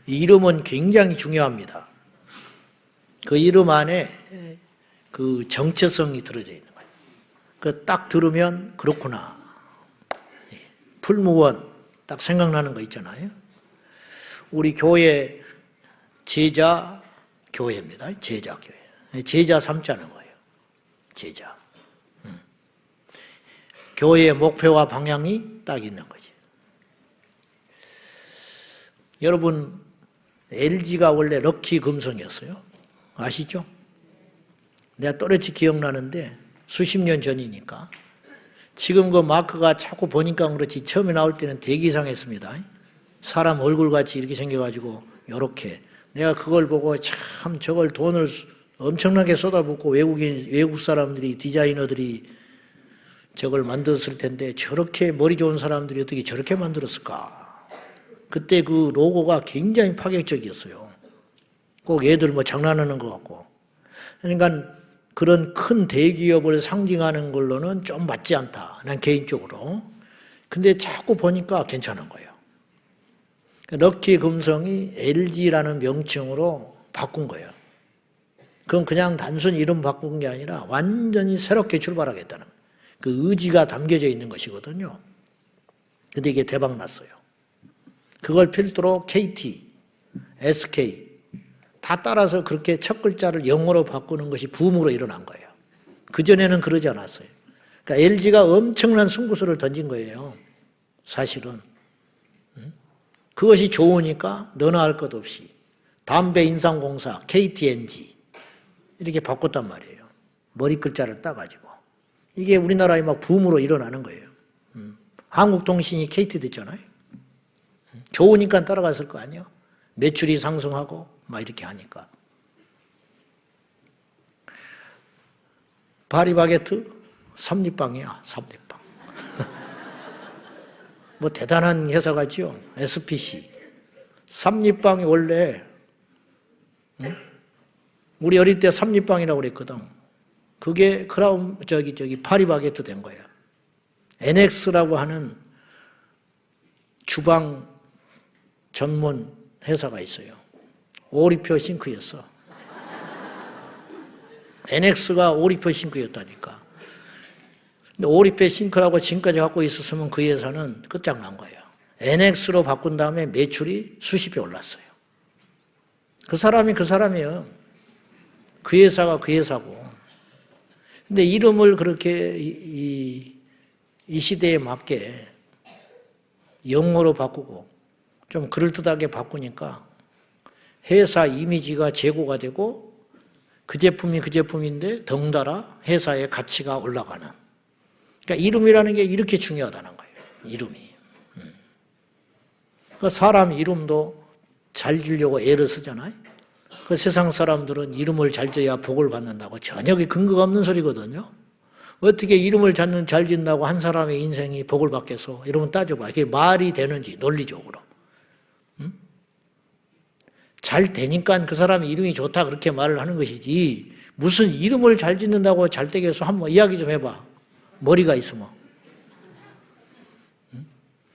이름은 굉장히 중요합니다. 그 이름 안에 그 정체성이 들어져 있는 거예요. 그 딱 들으면 그렇구나. 풀무원 딱 생각나는 거 있잖아요. 우리 교회 제자 교회입니다. 제자 교회. 제자 삼자는 거예요. 제자. 교회의 목표와 방향이 딱 있는 거지. 여러분, LG가 원래 럭키 금성이었어요. 아시죠? 내가 또렷이 기억나는데 수십 년 전이니까. 지금 그 마크가 자꾸 보니까 그렇지 처음에 나올 때는 되게 이상했습니다. 사람 얼굴같이 이렇게 생겨가지고 요렇게. 내가 그걸 보고 참 저걸 돈을 엄청나게 쏟아붓고 외국 사람들이, 디자이너들이 저걸 만들었을 텐데 저렇게 머리 좋은 사람들이 어떻게 저렇게 만들었을까? 그때 그 로고가 굉장히 파격적이었어요. 꼭 애들 뭐 장난하는 것 같고. 그러니까 그런 큰 대기업을 상징하는 걸로는 좀 맞지 않다. 난 개인적으로. 근데 자꾸 보니까 괜찮은 거예요. 럭키 금성이 LG라는 명칭으로 바꾼 거예요. 그건 그냥 단순히 이름 바꾼 게 아니라 완전히 새롭게 출발하겠다는 거예요. 그 의지가 담겨져 있는 것이거든요. 근데 이게 대박 났어요. 그걸 필두로 KT, SK 다 따라서 그렇게 첫 글자를 영어로 바꾸는 것이 붐으로 일어난 거예요. 그전에는 그러지 않았어요. 그러니까 LG가 엄청난 승부수를 던진 거예요. 사실은. 그것이 좋으니까 너나 할 것 없이 담배인상공사, KTNG 이렇게 바꿨단 말이에요. 머리 글자를 따가지고. 이게 우리나라에 막 붐으로 일어나는 거예요. 한국통신이 KT 됐잖아요. 좋으니까 따라갔을 거 아니에요. 매출이 상승하고 막 이렇게 하니까. 파리바게트 삼립빵이야. 삼립빵. 뭐 대단한 회사가지요. SPC. 삼립빵이 원래 우리 어릴 때 삼립빵이라고 그랬거든. 그게 크라운 파리바게트 된 거예요. NX라고 하는 주방 전문 회사가 있어요. 오리표 싱크였어. NX가 오리표 싱크였다니까. 근데 오리표 싱크라고 지금까지 갖고 있었으면 그 회사는 끝장난 거예요. NX로 바꾼 다음에 매출이 수십 배 올랐어요. 그 사람이 그 사람이에요. 그 회사가 그 회사고. 근데 이름을 그렇게 이 시대에 맞게 영어로 바꾸고 좀 그럴듯하게 바꾸니까 회사 이미지가 제고가 되고 그 제품이 그 제품인데 덩달아 회사의 가치가 올라가는. 그러니까 이름이라는 게 이렇게 중요하다는 거예요. 이름이. 그 사람 이름도 잘 지으려고 애를 쓰잖아요. 그 세상 사람들은 이름을 잘 지어야 복을 받는다고 전혀 근거가 없는 소리거든요. 어떻게 이름을 잘 짓는다고 한 사람의 인생이 복을 받겠어? 이러면 따져봐. 이게 말이 되는지 논리적으로. 잘 되니까 그 사람의 이름이 좋다 그렇게 말을 하는 것이지 무슨 이름을 잘 짓는다고 잘 되겠어? 한번 이야기 좀 해봐. 머리가 있으면.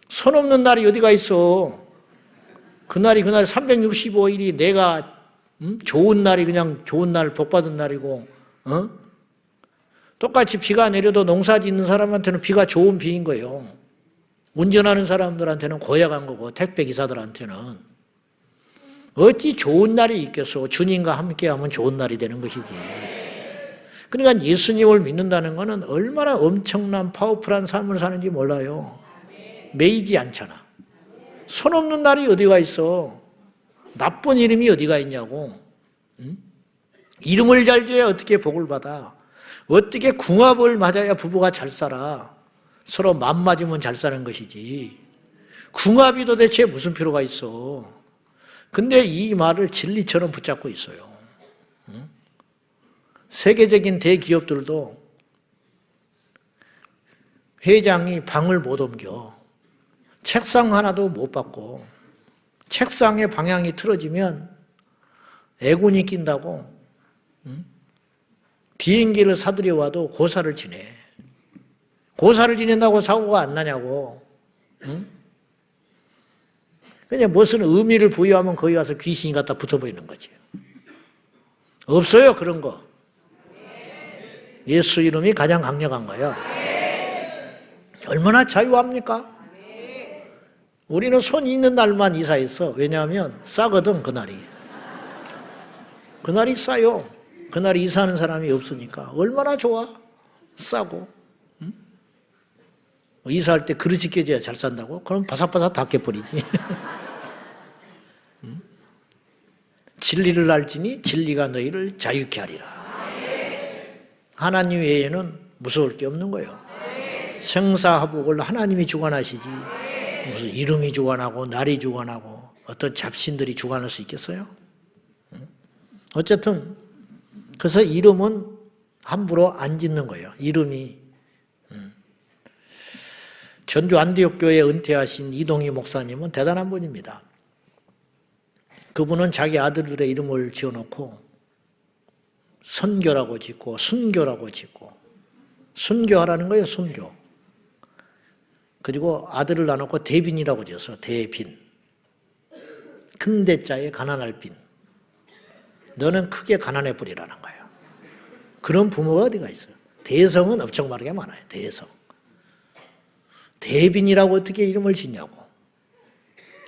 손 없는 날이 어디가 있어? 그날이 365일이 내가 좋은 날이 그냥 좋은 날, 복 받은 날이고, 똑같이 비가 내려도 농사 짓는 사람한테는 비가 좋은 비인 거예요. 운전하는 사람들한테는 고약한 거고, 택배 기사들한테는. 어찌 좋은 날이 있겠어? 주님과 함께 하면 좋은 날이 되는 것이지. 그러니까 예수님을 믿는다는 것은 얼마나 엄청난 파워풀한 삶을 사는지 몰라요. 매이지 않잖아. 손 없는 날이 어디가 있어? 나쁜 이름이 어디가 있냐고. 이름을 잘 지어야 어떻게 복을 받아. 어떻게 궁합을 맞아야 부부가 잘 살아. 서로 맘 맞으면 잘 사는 것이지. 궁합이 도대체 무슨 필요가 있어. 근데 이 말을 진리처럼 붙잡고 있어요. 세계적인 대기업들도 회장이 방을 못 옮겨. 책상 하나도 못 받고 책상의 방향이 틀어지면 애군이 낀다고 비행기를 사들여 와도 고사를 지내. 고사를 지낸다고 사고가 안 나냐고. 그냥 무슨 의미를 부여하면 거기 가서 귀신이 갖다 붙어버리는 거지. 없어요, 그런 거. 예수 이름이 가장 강력한 거예요. 얼마나 자유합니까? 우리는 손 있는 날만 이사했어. 왜냐하면 싸거든, 그날이. 그날이 싸요. 그날 이사하는 사람이 없으니까. 얼마나 좋아? 싸고. 응? 이사할 때 그릇이 깨져야 잘 산다고? 그럼 바삭바삭 다 깨버리지. 응? 진리를 알지니 진리가 너희를 자유케 하리라. 하나님 외에는 무서울 게 없는 거예요. 생사화복을 하나님이 주관하시지 무슨 이름이 주관하고 날이 주관하고 어떤 잡신들이 주관할 수 있겠어요? 어쨌든 그래서 이름은 함부로 안 짓는 거예요. 이름이 전주 안디옥교회 은퇴하신 이동희 목사님은 대단한 분입니다. 그분은 자기 아들들의 이름을 지어놓고 선교라고 짓고 순교라고 짓고 순교하라는 거예요. 순교. 그리고 아들을 나놓고 대빈이라고 지었어. 대빈. 큰 대자에 가난할 빈. 너는 크게 가난해 버리라는 거예요. 그런 부모가 어디가 있어요. 대성은 엄청 많게 많아요. 대성. 대빈이라고 어떻게 이름을 짓냐고.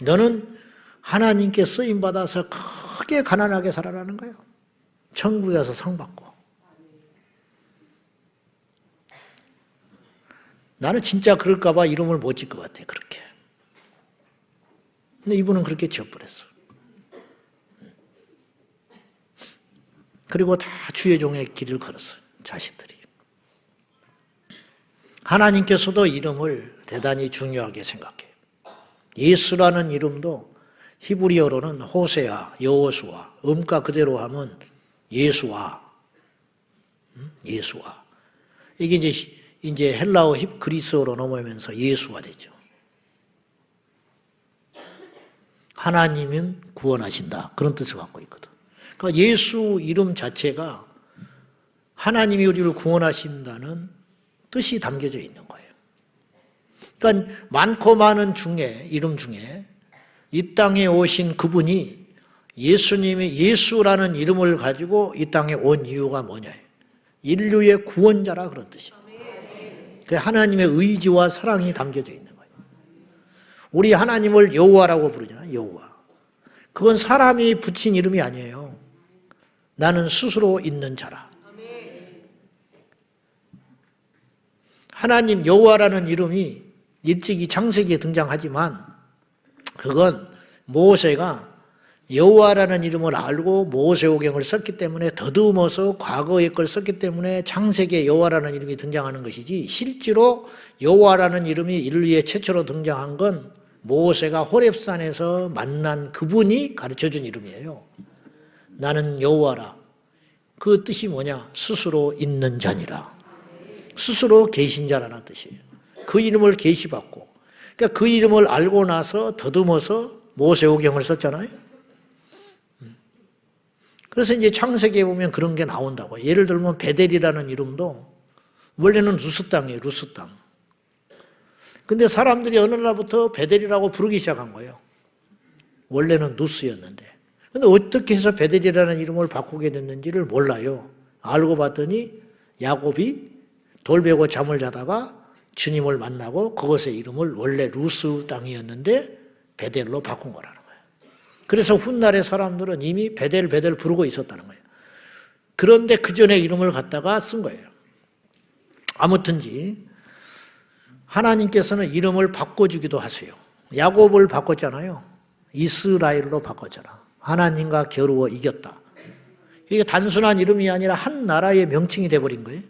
너는 하나님께 쓰임받아서 크게 가난하게 살아라는 거예요. 천국에 가서 상 받고. 나는 진짜 그럴까 봐 이름을 못 짓 것 같아, 그렇게. 근데 이분은 그렇게 지어버렸어. 그리고 다 주의 종의 길을 걸었어요, 자식들이. 하나님께서도 이름을 대단히 중요하게 생각해요. 예수라는 이름도 히브리어로는 호세아, 여호수아, 음가 그대로 하면 예수아. 예수아. 이게 이제 헬라어 그리스어로 넘어오면서 예수가 되죠. 하나님은 구원하신다. 그런 뜻을 갖고 있거든. 그러니까 예수 이름 자체가 하나님이 우리를 구원하신다는 뜻이 담겨져 있는 거예요. 그러니까 많고 많은 중에, 이름 중에 이 땅에 오신 그분이 예수님이 예수라는 이름을 가지고 이 땅에 온 이유가 뭐냐. 인류의 구원자라 그런 뜻이에요. 하나님의 의지와 사랑이 담겨져 있는 거예요. 우리 하나님을 여호와라고 부르잖아요. 여호와. 그건 사람이 붙인 이름이 아니에요. 나는 스스로 있는 자라. 하나님 여호와라는 이름이 일찍이 창세기에 등장하지만 그건 모세가 여호와라는 이름을 알고 모세오경을 썼기 때문에 더듬어서 과거의 걸 썼기 때문에 창세기에 여호와라는 이름이 등장하는 것이지 실제로 여호와라는 이름이 인류에 최초로 등장한 건 모세가 호렙산에서 만난 그분이 가르쳐준 이름이에요. 나는 여호와라. 그 뜻이 뭐냐? 스스로 있는 자니라. 스스로 계신 자라는 뜻이에요. 그 이름을 계시받고 그러니까 그 이름을 알고 나서 더듬어서 모세오경을 썼잖아요. 그래서 이제 창세기에 보면 그런 게 나온다고. 예를 들면 베델이라는 이름도 원래는 루스 땅이에요. 루스 땅. 근데 사람들이 어느 날부터 베델이라고 부르기 시작한 거예요. 원래는 누스였는데. 근데 어떻게 해서 베델이라는 이름을 바꾸게 됐는지를 몰라요. 알고 봤더니 야곱이 돌 베고 잠을 자다가 주님을 만나고 그것의 이름을 원래 루스 땅이었는데 베델로 바꾼 거라는 거예요. 그래서 훗날의 사람들은 이미 베델 부르고 있었다는 거예요. 그런데 그 전에 이름을 갖다가 쓴 거예요. 아무튼지 하나님께서는 이름을 바꿔주기도 하세요. 야곱을 바꿨잖아요. 이스라엘로 바꿨잖아. 하나님과 겨루어 이겼다. 이게 단순한 이름이 아니라 한 나라의 명칭이 돼버린 거예요.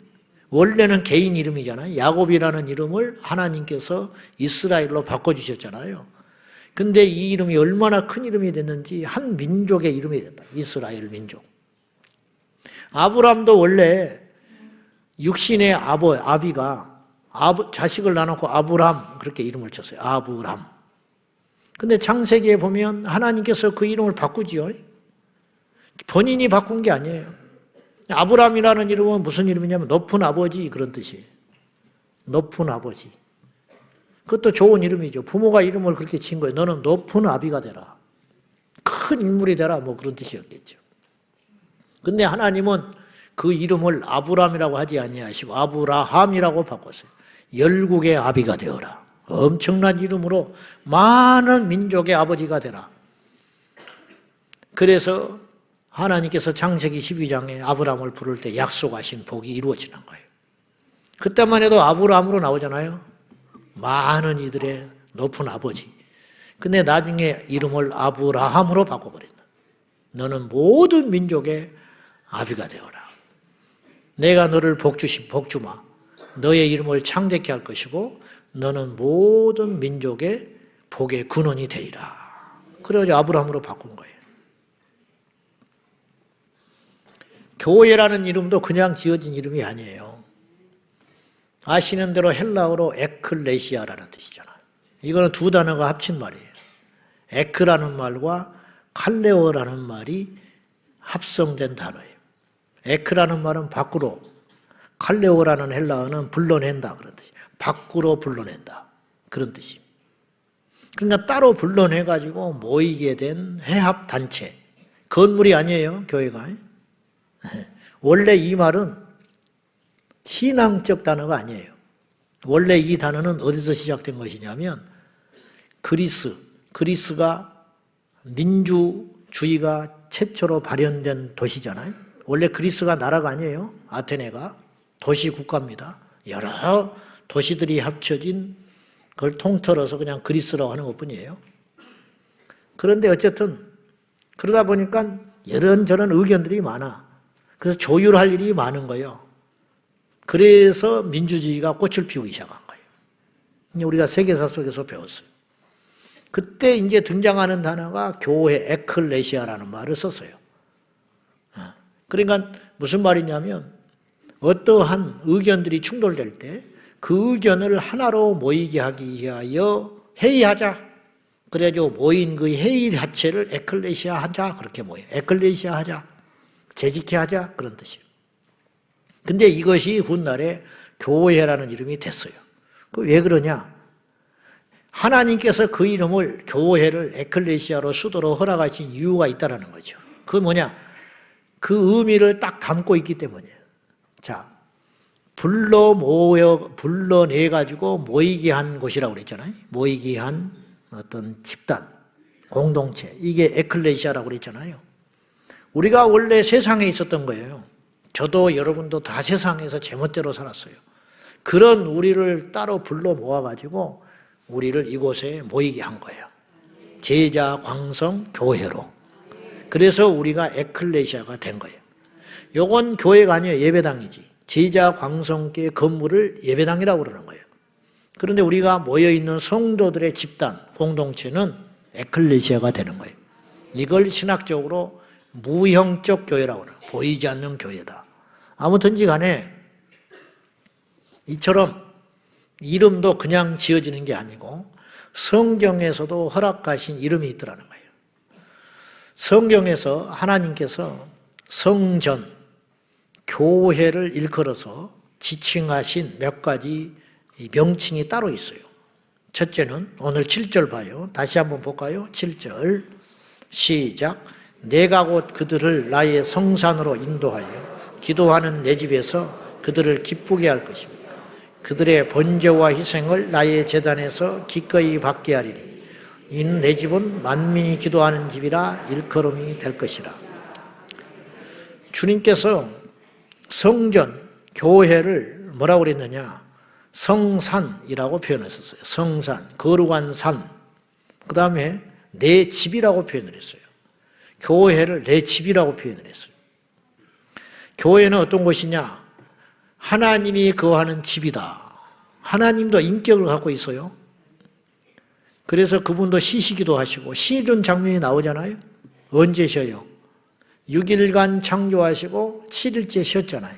원래는 개인 이름이잖아요. 야곱이라는 이름을 하나님께서 이스라엘로 바꿔주셨잖아요. 근데 이 이름이 얼마나 큰 이름이 됐는지 한 민족의 이름이 됐다. 이스라엘 민족. 아브람도 원래 육신의 아비가 자식을 낳아놓고 아브람 그렇게 이름을 쳤어요. 아브람. 근데 창세기에 보면 하나님께서 그 이름을 바꾸지요. 본인이 바꾼 게 아니에요. 아브람이라는 이름은 무슨 이름이냐면 높은 아버지 그런 뜻이에요. 높은 아버지. 그것도 좋은 이름이죠. 부모가 이름을 그렇게 친 거예요. 너는 높은 아비가 되라. 큰 인물이 되라. 뭐 그런 뜻이었겠죠. 근데 하나님은 그 이름을 아브람이라고 하지 아니하시고 아브라함이라고 바꿨어요. 열국의 아비가 되어라. 엄청난 이름으로 많은 민족의 아버지가 되라. 그래서 하나님께서 창세기 12장에 아브라함을 부를 때 약속하신 복이 이루어지는 거예요. 그때만 해도 아브라함으로 나오잖아요. 많은 이들의 높은 아버지. 근데 나중에 이름을 아브라함으로 바꿔버린다. 너는 모든 민족의 아비가 되어라. 내가 너를 복주마. 너의 이름을 창대케 할 것이고 너는 모든 민족의 복의 근원이 되리라. 그래가지고 아브라함으로 바꾼 거예요. 교회라는 이름도 그냥 지어진 이름이 아니에요. 아시는 대로 헬라어로 에클레시아라는 뜻이잖아요. 이거는 두 단어가 합친 말이에요. 에크라는 말과 칼레오라는 말이 합성된 단어예요. 에크라는 말은 밖으로, 칼레오라는 헬라어는 불러낸다 그런 뜻이에요. 밖으로 불러낸다 그런 뜻입니다. 그러니까 따로 불러내가지고 모이게 된 회합단체, 건물이 아니에요, 교회가. 원래 이 말은 신앙적 단어가 아니에요. 원래 이 단어는 어디서 시작된 것이냐면 그리스가 민주주의가 최초로 발현된 도시잖아요. 원래 그리스가 나라가 아니에요. 아테네가 도시 국가입니다. 여러 도시들이 합쳐진 그걸 통틀어서 그냥 그리스라고 하는 것뿐이에요. 그런데 어쨌든 그러다 보니까 이런저런 의견들이 많아. 그래서 조율할 일이 많은 거예요. 그래서 민주주의가 꽃을 피우기 시작한 거예요. 우리가 세계사 속에서 배웠어요. 그때 이제 등장하는 단어가 교회 에클레시아라는 말을 썼어요. 그러니까 무슨 말이냐면 어떠한 의견들이 충돌될 때 그 의견을 하나로 모이게 하기 위하여 회의하자. 그래가지고 모인 그 회의 자체를 에클레시아 하자. 그렇게 모여요. 에클레시아 하자. 재직해 하자. 그런 뜻이에요. 근데 이것이 훗날에 교회라는 이름이 됐어요. 왜 그러냐? 하나님께서 그 이름을 교회를 에클레시아로 수도로 허락하신 이유가 있다는 거죠. 그게 뭐냐? 그 의미를 딱 담고 있기 때문이에요. 자, 불러내가지고 모이게 한 곳이라고 그랬잖아요. 모이게 한 어떤 집단, 공동체. 이게 에클레시아라고 그랬잖아요. 우리가 원래 세상에 있었던 거예요. 저도 여러분도 다 세상에서 제멋대로 살았어요. 그런 우리를 따로 불러 모아가지고 우리를 이곳에 모이게 한 거예요. 제자 광성 교회로. 그래서 우리가 에클레시아가 된 거예요. 요건 교회가 아니에요. 예배당이지. 제자 광성교회 건물을 예배당이라고 그러는 거예요. 그런데 우리가 모여있는 성도들의 집단, 공동체는 에클레시아가 되는 거예요. 이걸 신학적으로 무형적 교회라고 그래요. 보이지 않는 교회다. 아무튼지 간에 이처럼 이름도 그냥 지어지는 게 아니고 성경에서도 허락하신 이름이 있더라는 거예요. 성경에서 하나님께서 성전, 교회를 일컬어서 지칭하신 몇 가지 명칭이 따로 있어요. 첫째는 오늘 7절 봐요. 다시 한번 볼까요? 7절 시작. 내가 곧 그들을 나의 성산으로 인도하여 기도하는 내 집에서 그들을 기쁘게 할 것입니다. 그들의 번제와 희생을 나의 제단에서 기꺼이 받게 하리니 이는 내 집은 만민이 기도하는 집이라 일컬음이 될 것이라. 주님께서 성전, 교회를 뭐라고 그랬느냐? 성산이라고 표현했었어요. 성산, 거룩한 산. 그 다음에 내 집이라고 표현을 했어요. 교회를 내 집이라고 표현을 했어요. 교회는 어떤 곳이냐? 하나님이 거하는 집이다. 하나님도 인격을 갖고 있어요. 그래서 그분도 쉬시기도 하시고 쉬는 장면이 나오잖아요. 언제 쉬어요? 6일간 창조하시고 7일째 쉬었잖아요.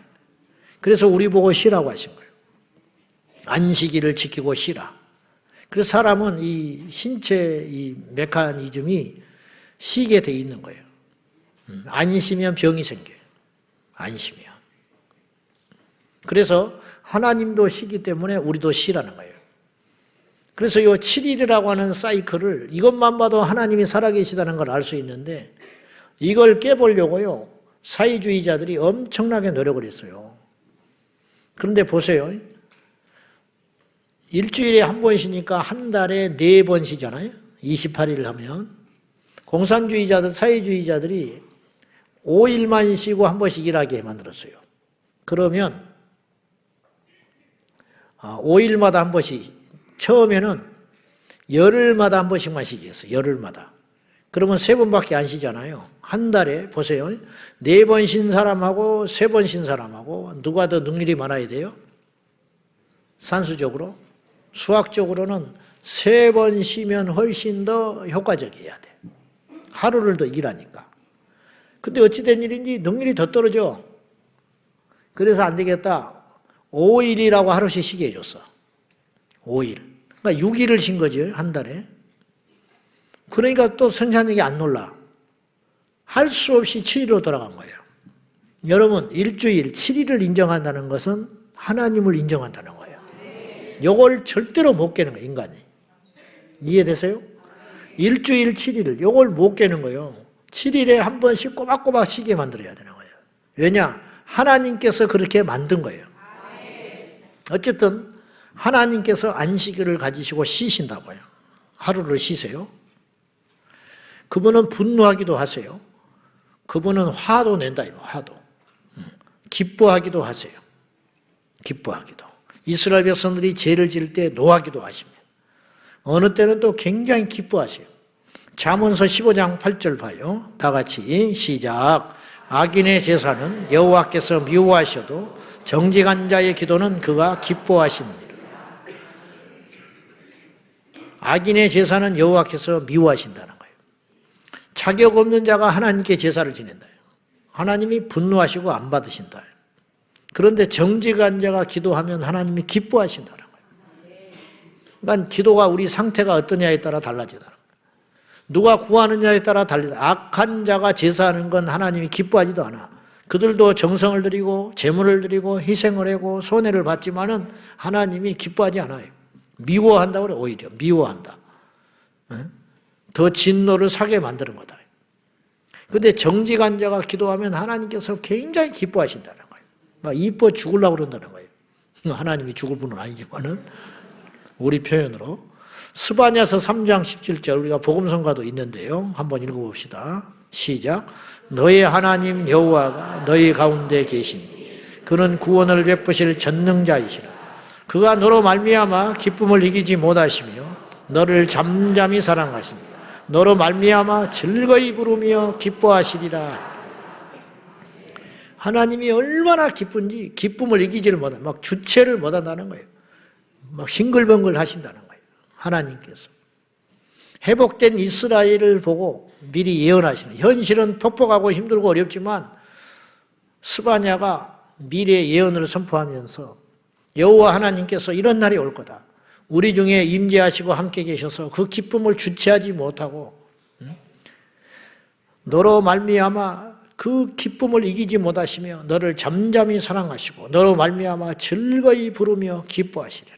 그래서 우리 보고 쉬라고 하신 거예요. 안식일을 지키고 쉬라. 그래서 사람은 이 신체 이 메커니즘이 쉬게 돼 있는 거예요. 안 쉬면 병이 생겨요. 안 쉬면. 그래서 하나님도 쉬기 때문에 우리도 쉬라는 거예요. 그래서 이 7일이라고 하는 사이클을 이것만 봐도 하나님이 살아계시다는 걸 알 수 있는데 이걸 깨보려고요. 사회주의자들이 엄청나게 노력을 했어요. 그런데 보세요. 일주일에 한 번 쉬니까 한 달에 4번 쉬잖아요. 28일 하면. 공산주의자들, 사회주의자들이 5일만 쉬고 한 번씩 일하게 만들었어요. 그러면 5일마다 한 번씩, 처음에는 열흘마다 한 번씩만 쉬게 했어요. 열흘마다. 그러면 3번밖에 안 쉬잖아요. 한 달에 보세요. 4번 쉰 사람하고 3번 쉰 사람하고 누가 더 능률이 많아야 돼요? 산수적으로? 수학적으로는 3번 쉬면 훨씬 더 효과적이어야 돼. 하루를 더 일하니까. 근데 어찌된 일인지 능률이 더 떨어져. 그래서 안 되겠다. 5일이라고 하루씩 쉬게 해줬어. 5일. 그러니까 6일을 쉰 거죠. 한 달에. 그러니까 또 생산력이 안 놀라. 할 수 없이 7일로 돌아간 거예요. 여러분, 일주일 7일을 인정한다는 것은 하나님을 인정한다는 거예요. 요걸 절대로 못 깨는 거예요, 인간이. 이해되세요? 일주일 7일, 요걸 못 깨는 거예요. 7일에 한 번씩 꼬박꼬박 쉬게 만들어야 되는 거예요. 왜냐? 하나님께서 그렇게 만든 거예요. 어쨌든 하나님께서 안식일을 가지시고 쉬신다고요. 하루를 쉬세요. 그분은 분노하기도 하세요. 그분은 화도 낸다, 화도. 기뻐하기도 하세요. 기뻐하기도. 이스라엘 백성들이 죄를 지을 때 노하기도 하십니다. 어느 때는 또 굉장히 기뻐하세요. 잠언서 15장 8절 봐요. 다 같이 시작. 악인의 제사는 여호와께서 미워하셔도 정직한 자의 기도는 그가 기뻐하시느니라. 악인의 제사는 여호와께서 미워하신다는 거예요. 자격 없는 자가 하나님께 제사를 지낸다. 하나님이 분노하시고 안 받으신다. 그런데 정직한 자가 기도하면 하나님이 기뻐하신다는 거예요. 그러니까 기도가 우리 상태가 어떠냐에 따라 달라지다. 누가 구하느냐에 따라 달리다. 악한 자가 제사하는 건 하나님이 기뻐하지도 않아. 그들도 정성을 들이고 재물을 들이고 희생을 하고 손해를 받지만은 하나님이 기뻐하지 않아요. 미워한다고 그래. 오히려 미워한다. 더 진노를 사게 만드는 거다. 그런데 정직한 자가 기도하면 하나님께서 굉장히 기뻐하신다는 거예요. 막 이뻐 죽으려고 그런다는 거예요. 하나님이 죽을 분은 아니지만은 우리 표현으로 스바냐서 3장 17절 우리가 복음성가도 있는데요. 한번 읽어봅시다. 시작. 너의 하나님 여호와가 너희 가운데 계시니 그는 구원을 베푸실 전능자이시라. 그가 너로 말미암아 기쁨을 이기지 못하시며 너를 잠잠히 사랑하시며 너로 말미암아 즐거이 부르며 기뻐하시리라. 하나님이 얼마나 기쁜지 기쁨을 이기지를 못해. 막 주체를 못한다는 거예요. 막 싱글벙글 하신다는 거예요. 하나님께서. 회복된 이스라엘을 보고 미리 예언하시는, 현실은 퍽퍽하고 힘들고 어렵지만 스바냐가 미래의 예언을 선포하면서 여호와 하나님께서 이런 날이 올 거다. 우리 중에 임재하시고 함께 계셔서 그 기쁨을 주체하지 못하고 너로 말미암아 그 기쁨을 이기지 못하시며 너를 잠잠히 사랑하시고 너로 말미암아 즐거이 부르며 기뻐하시리라.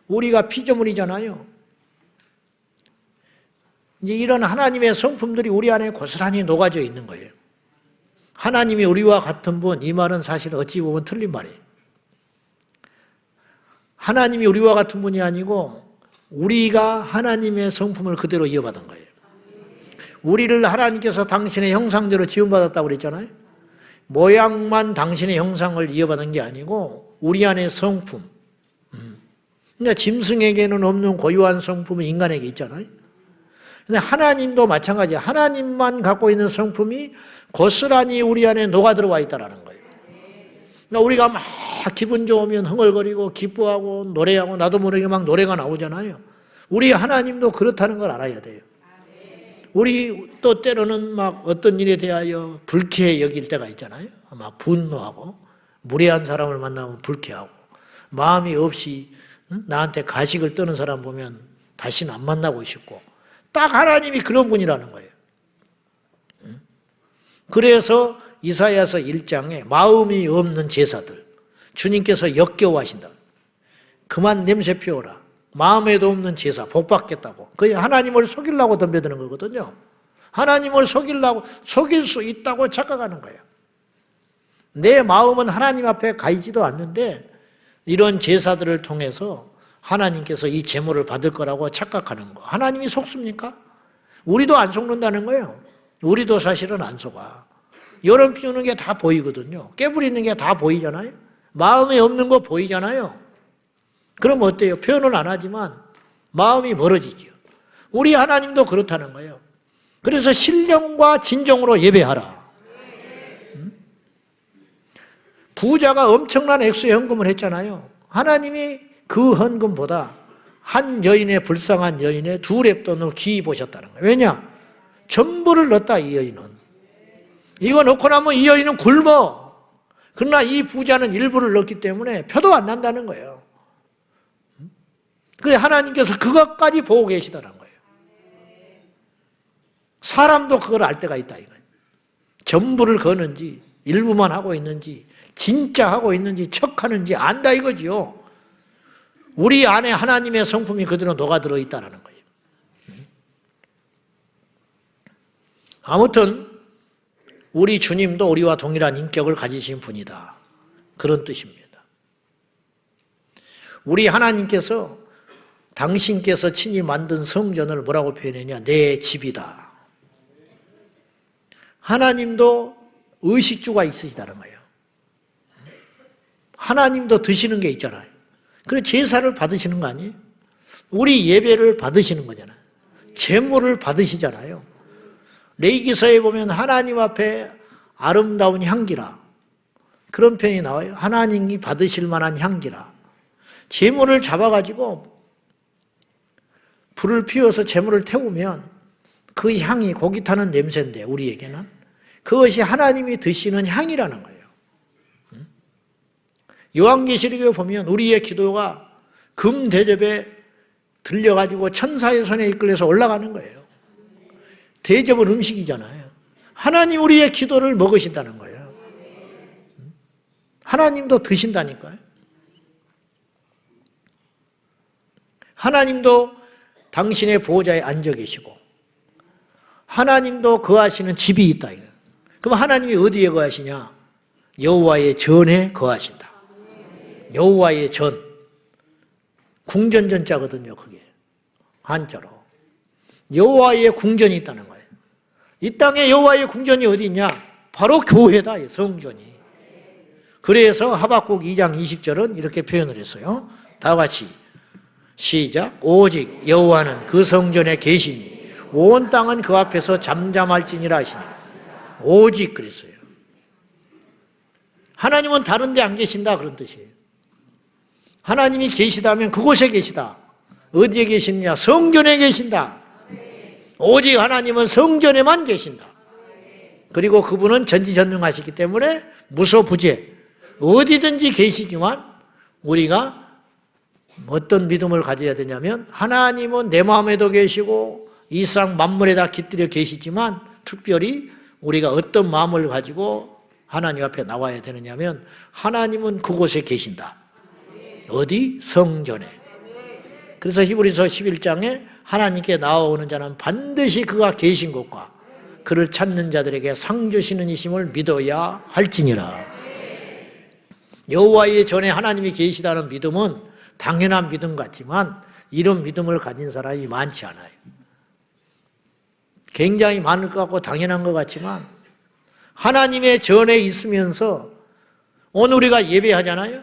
우리가 피조물이잖아요. 이제 이런 하나님의 성품들이 우리 안에 고스란히 녹아져 있는 거예요. 하나님이 우리와 같은 분, 이 말은 사실 어찌 보면 틀린 말이에요. 하나님이 우리와 같은 분이 아니고 우리가 하나님의 성품을 그대로 이어받은 거예요. 우리를 하나님께서 당신의 형상대로 지음받았다고 그랬잖아요. 모양만 당신의 형상을 이어받은 게 아니고 우리 안의 성품. 그러니까 짐승에게는 없는 고유한 성품이 인간에게 있잖아요. 근데 하나님도 마찬가지예요. 하나님만 갖고 있는 성품이 고스란히 우리 안에 녹아 들어와 있다는 거예요. 그러니까 우리가 막 기분 좋으면 흥얼거리고 기뻐하고 노래하고 나도 모르게 막 노래가 나오잖아요. 우리 하나님도 그렇다는 걸 알아야 돼요. 우리 또 때로는 막 어떤 일에 대하여 불쾌해 여길 때가 있잖아요. 막 분노하고 무례한 사람을 만나면 불쾌하고 마음이 없이 나한테 가식을 떠는 사람 보면 다시는 안 만나고 싶고 딱 하나님이 그런 분이라는 거예요. 그래서 이사야서 1장에 마음이 없는 제사들 주님께서 역겨워하신다. 그만 냄새 피워라. 마음에도 없는 제사, 복 받겠다고. 그게 하나님을 속이려고 덤벼드는 거거든요. 하나님을 속일 수 있다고 착각하는 거예요. 내 마음은 하나님 앞에 가 있지도 않는데 이런 제사들을 통해서 하나님께서 이 제물을 받을 거라고 착각하는 거. 하나님이 속습니까? 우리도 안 속는다는 거예요. 우리도 사실은 안 속아. 여름 피우는 게 다 보이거든요. 깨부리는 게 다 보이잖아요. 마음에 없는 거 보이잖아요. 그럼 어때요? 표현을 안 하지만 마음이 멀어지죠. 우리 하나님도 그렇다는 거예요. 그래서 신령과 진정으로 예배하라. 부자가 엄청난 액수의 헌금을 했잖아요. 하나님이 그 헌금보다 한 여인의 불쌍한 여인의 2렙돈을 기이 보셨다는 거예요. 왜냐? 전부를 넣었다 이 여인은. 이거 넣고 나면 이 여인은 굶어. 그러나 이 부자는 일부를 넣었기 때문에 표도 안 난다는 거예요. 그래 하나님께서 그것까지 보고 계시다는 거예요. 사람도 그걸 알 때가 있다 이거예요. 전부를 거는지 일부만 하고 있는지 진짜 하고 있는지 척하는지 안다 이거지요. 우리 안에 하나님의 성품이 그대로 녹아들어 있다는 거예요. 아무튼 우리 주님도 우리와 동일한 인격을 가지신 분이다. 그런 뜻입니다. 우리 하나님께서 당신께서 친히 만든 성전을 뭐라고 표현했냐? 내 집이다. 하나님도 의식주가 있으시다는 거예요. 하나님도 드시는 게 있잖아요. 그래서 제사를 받으시는 거 아니에요? 우리 예배를 받으시는 거잖아요. 제물을 받으시잖아요. 레위기서에 보면 하나님 앞에 아름다운 향기라 그런 표현이 나와요. 하나님이 받으실 만한 향기라. 제물을 잡아가지고 불을 피워서 제물을 태우면 그 향이 고기 타는 냄새인데 우리에게는 그것이 하나님이 드시는 향이라는 거예요. 요한계시록에 보면 우리의 기도가 금 대접에 들려가지고 천사의 손에 이끌려서 올라가는 거예요. 대접은 음식이잖아요. 하나님 우리의 기도를 먹으신다는 거예요. 하나님도 드신다니까요. 하나님도 당신의 보호자에 앉아 계시고 하나님도 거하시는 집이 있다. 그럼 하나님이 어디에 거하시냐? 여호와의 전에 거하신다. 여호와의 전. 궁전전자거든요. 그게 한자로. 여호와의 궁전이 있다는 거예요. 이 땅에 여호와의 궁전이 어디 있냐? 바로 교회다. 성전이. 그래서 하박국 2장 20절은 이렇게 표현을 했어요. 다 같이 시작. 오직 여호와는 그 성전에 계시니 온 땅은 그 앞에서 잠잠할지니라 하시니. 오직 그랬어요. 하나님은 다른 데 안 계신다 그런 뜻이에요. 하나님이 계시다면 그곳에 계시다. 어디에 계시느냐? 성전에 계신다. 오직 하나님은 성전에만 계신다. 그리고 그분은 전지전능하시기 때문에 무소부재 어디든지 계시지만 우리가 어떤 믿음을 가져야 되냐면 하나님은 내 마음에도 계시고 이 세상 만물에 다 깃들여 계시지만 특별히 우리가 어떤 마음을 가지고 하나님 앞에 나와야 되느냐면 하나님은 그곳에 계신다. 어디? 성전에. 그래서 히브리서 11장에 하나님께 나아오는 자는 반드시 그가 계신 곳과 그를 찾는 자들에게 상 주시는 이심을 믿어야 할지니라. 여호와의 전에 하나님이 계시다는 믿음은 당연한 믿음 같지만 이런 믿음을 가진 사람이 많지 않아요. 굉장히 많을 것 같고 당연한 것 같지만 하나님의 전에 있으면서 오늘 우리가 예배하잖아요.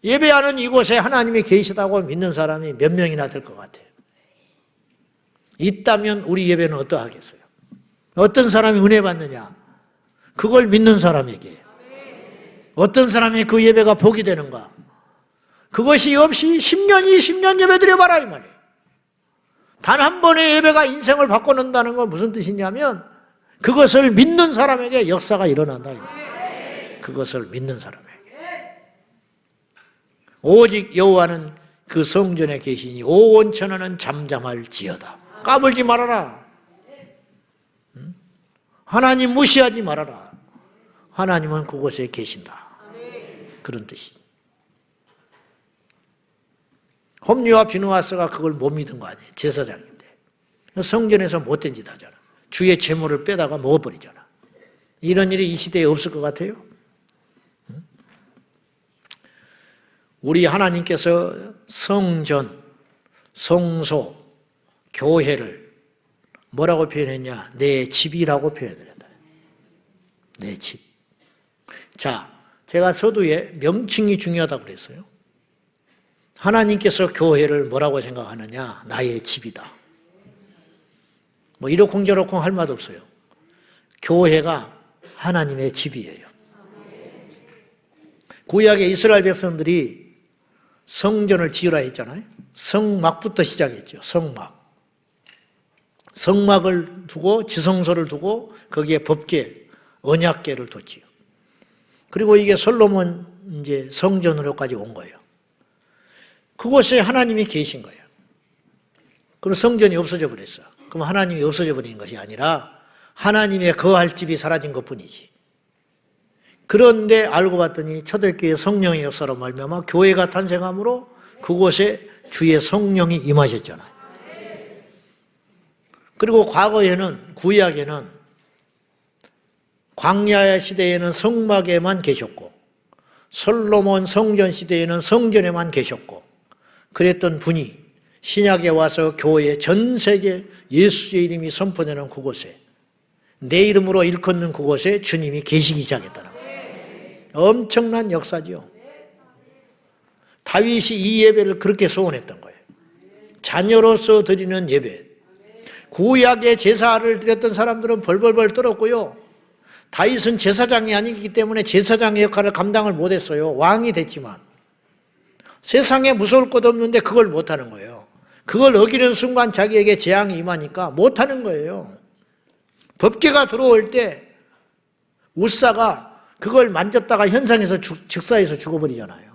예배하는 이곳에 하나님이 계시다고 믿는 사람이 몇 명이나 될 것 같아요. 있다면 우리 예배는 어떠하겠어요? 어떤 사람이 은혜 받느냐? 그걸 믿는 사람에게. 어떤 사람이 그 예배가 복이 되는가? 그것이 없이 10년, 20년 예배 드려봐라 이 말이에요. 단 한 번의 예배가 인생을 바꿔놓는다는 건 무슨 뜻이냐면 그것을 믿는 사람에게 역사가 일어난다. 그것을 믿는 사람에게. 오직 여호와는 그 성전에 계시니 온 천하는 잠잠할지어다. 까불지 말아라. 하나님 무시하지 말아라. 하나님은 그곳에 계신다. 그런 뜻이. 홈리와 비누아스가 그걸 못 믿은 거 아니에요. 제사장인데. 성전에서 못된 짓 하잖아. 주의 제물을 빼다가 먹어버리잖아. 이런 일이 이 시대에 없을 것 같아요? 우리 하나님께서 성전, 성소, 교회를 뭐라고 표현했냐? 내 집이라고 표현을 했다. 내 집. 자, 제가 서두에 명칭이 중요하다고 그랬어요. 하나님께서 교회를 뭐라고 생각하느냐? 나의 집이다. 뭐 이러쿵저러쿵 할 맛 없어요. 교회가 하나님의 집이에요. 구약의 이스라엘 백성들이 성전을 지으라 했잖아요. 성막부터 시작했죠. 성막. 성막을 두고 지성소를 두고 거기에 법궤, 언약궤를 뒀지요. 그리고 이게 솔로몬 이제 성전으로까지 온 거예요. 그곳에 하나님이 계신 거예요. 그럼 성전이 없어져 버렸어. 그럼 하나님이 없어져 버리는 것이 아니라 하나님의 거할 집이 사라진 것뿐이지. 그런데 알고 봤더니 초대교회 성령의 역사로 말미암아 교회가 탄생함으로 그곳에 주의 성령이 임하셨잖아요. 그리고 과거에는 구약에는 광야 시대에는 성막에만 계셨고 솔로몬 성전 시대에는 성전에만 계셨고 그랬던 분이 신약에 와서 교회 전 세계 예수의 이름이 선포되는 그곳에 내 이름으로 일컫는 그곳에 주님이 계시기 시작했다는 거예요. 엄청난 역사죠. 다윗이 이 예배를 그렇게 소원했던 거예요. 자녀로서 드리는 예배. 구약의 제사를 드렸던 사람들은 벌벌벌 떨었고요. 다윗은 제사장이 아니기 때문에 제사장의 역할을 감당을 못했어요. 왕이 됐지만 세상에 무서울 것 없는데 그걸 못하는 거예요. 그걸 어기는 순간 자기에게 재앙이 임하니까 못하는 거예요. 법궤가 들어올 때 우사가 그걸 만졌다가 현상에서 즉사해서 죽어버리잖아요.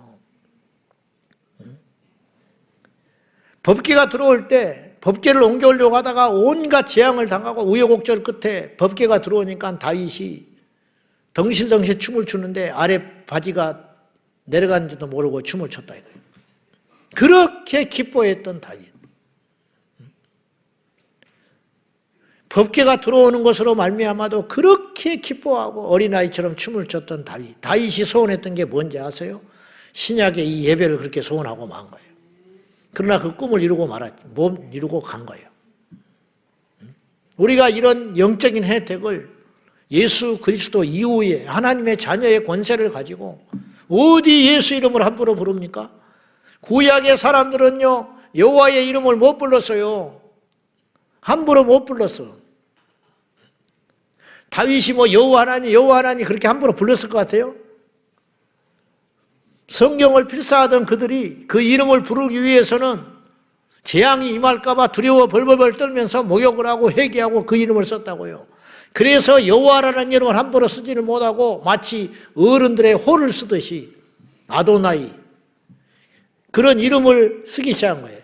법궤가 들어올 때 법궤를 옮겨오려고 하다가 온갖 재앙을 당하고 우여곡절 끝에 법궤가 들어오니까 다윗이 덩실덩실 춤을 추는데 아래 바지가 내려가는지도 모르고 춤을 췄다 이거예요. 그렇게 기뻐했던 다윗. 법궤가 들어오는 것으로 말미암아도 그렇게 기뻐하고 어린아이처럼 춤을 췄던 다윗. 다윗이 소원했던 게 뭔지 아세요? 신약의 이 예배를 그렇게 소원하고 만 거예요. 그러나 그 꿈을 이루고 이루고 간 거예요. 우리가 이런 영적인 혜택을 예수 그리스도 이후에 하나님의 자녀의 권세를 가지고 어디 예수 이름을 함부로 부릅니까? 구약의 사람들은요 여호와의 이름을 못 불렀어요. 함부로 못 불렀어. 다윗이 뭐 여호와 하나님 그렇게 함부로 불렀을 것 같아요? 성경을 필사하던 그들이 그 이름을 부르기 위해서는 재앙이 임할까 봐 두려워 벌벌벌 떨면서 모욕을 하고 회개하고 그 이름을 썼다고요. 그래서 여호와라는 이름을 함부로 쓰지를 못하고 마치 어른들의 호를 쓰듯이 아도나이 그런 이름을 쓰기 시작한 거예요.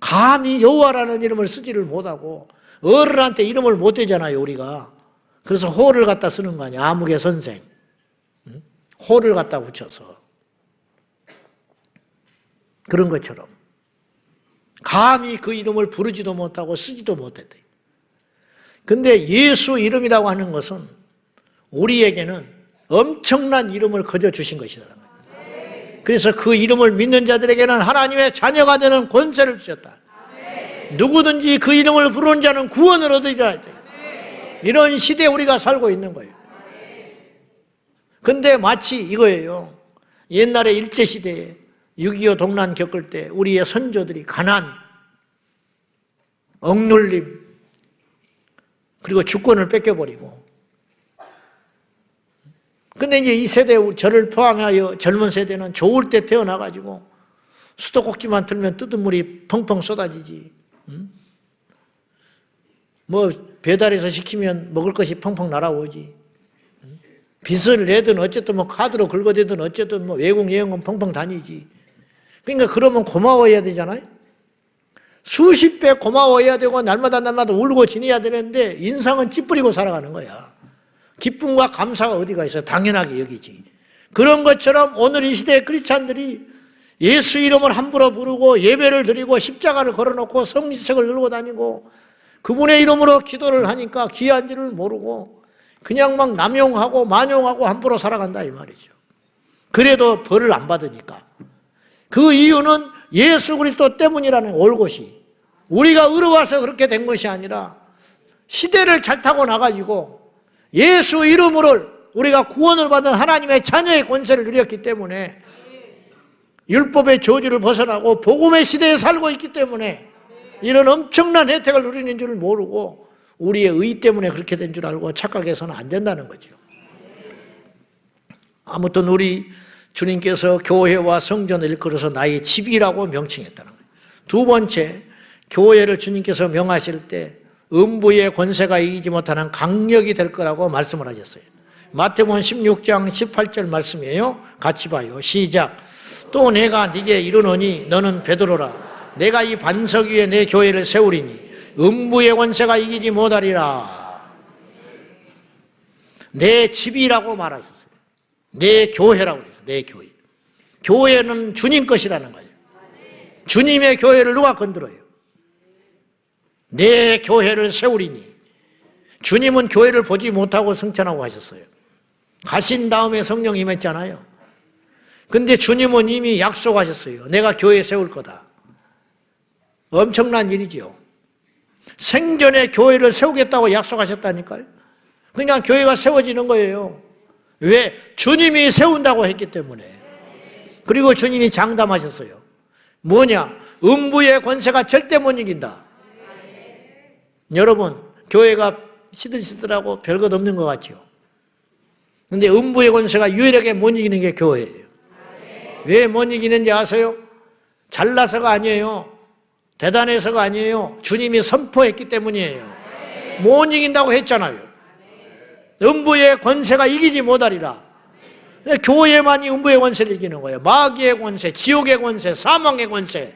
감히 여호와라는 이름을 쓰지를 못하고 어른한테 이름을 못 대잖아요 우리가. 그래서 호를 갖다 쓰는 거 아니야. 아무개 선생 호를 갖다 붙여서 그런 것처럼 감히 그 이름을 부르지도 못하고 쓰지도 못했대. 근데 예수 이름이라고 하는 것은 우리에게는 엄청난 이름을 거저 주신 것이라는 거예요. 그래서 그 이름을 믿는 자들에게는 하나님의 자녀가 되는 권세를 주셨다. 누구든지 그 이름을 부르는 자는 구원을 얻으리라. 이런 시대에 우리가 살고 있는 거예요. 근데 마치 이거예요. 옛날에 일제시대에 6.25 동란 겪을 때 우리의 선조들이 가난, 억눌림, 그리고 주권을 뺏겨버리고. 근데 이제 이 세대, 저를 포함하여 젊은 세대는 좋을 때 태어나가지고 수도꼭지만 틀면 뜯은 물이 펑펑 쏟아지지. 뭐 배달해서 시키면 먹을 것이 펑펑 날아오지. 빚을 내든 어쨌든 뭐 카드로 긁어대든 어쨌든 뭐 외국 여행은 펑펑 다니지. 그러니까 그러면 고마워해야 되잖아요. 수십 배 고마워해야 되고 날마다 울고 지내야 되는데 인상은 찌푸리고 살아가는 거야. 기쁨과 감사가 어디가 있어요? 당연하게 여기지. 그런 것처럼 오늘 이 시대의 크리스찬들이 예수 이름을 함부로 부르고 예배를 드리고 십자가를 걸어놓고 성지책을 들고 다니고 그분의 이름으로 기도를 하니까 귀한 줄을 모르고 그냥 막 남용하고 만용하고 함부로 살아간다 이 말이죠. 그래도 벌을 안 받으니까. 그 이유는 예수 그리스도 때문이라는 올곧이. 우리가 의로워서 그렇게 된 것이 아니라 시대를 잘 타고 나가지고 예수 이름으로 우리가 구원을 받은 하나님의 자녀의 권세를 누렸기 때문에 율법의 저주를 벗어나고 복음의 시대에 살고 있기 때문에 이런 엄청난 혜택을 누리는 줄 모르고 우리의 의 때문에 그렇게 된 줄 알고 착각해서는 안 된다는 거죠. 아무튼 우리 주님께서 교회와 성전을 일컬어서 나의 집이라고 명칭했다는 거예요. 두 번째, 교회를 주님께서 명하실 때 음부의 권세가 이기지 못하는 강력이 될 거라고 말씀을 하셨어요. 마태복음 16장 18절 말씀이에요. 같이 봐요. 시작. 또 내가 네게 이르노니 너는 베드로라. 내가 이 반석 위에 내 교회를 세우리니 음부의 권세가 이기지 못하리라. 내 집이라고 말하셨어요. 내 교회라고 그랬어요. 내 교회. 교회는 주님 것이라는 거예요. 주님의 교회를 누가 건드려요? 내 교회를 세우리니. 주님은 교회를 보지 못하고 승천하고 하셨어요. 가신 다음에 성령 임했잖아요. 근데 주님은 이미 약속하셨어요. 내가 교회 세울 거다. 엄청난 일이죠. 생전에 교회를 세우겠다고 약속하셨다니까요. 그냥 교회가 세워지는 거예요. 왜? 주님이 세운다고 했기 때문에. 그리고 주님이 장담하셨어요. 뭐냐? 음부의 권세가 절대 못 이긴다. 여러분, 교회가 시들시들하고 별것 없는 것 같죠? 근데 음부의 권세가 유일하게 못 이기는 게 교회예요. 왜 못 이기는지 아세요? 잘나서가 아니에요. 대단해서가 아니에요. 주님이 선포했기 때문이에요. 못 이긴다고 했잖아요. 음부의 권세가 이기지 못하리라. 교회만이 음부의 권세를 이기는 거예요. 마귀의 권세, 지옥의 권세, 사망의 권세.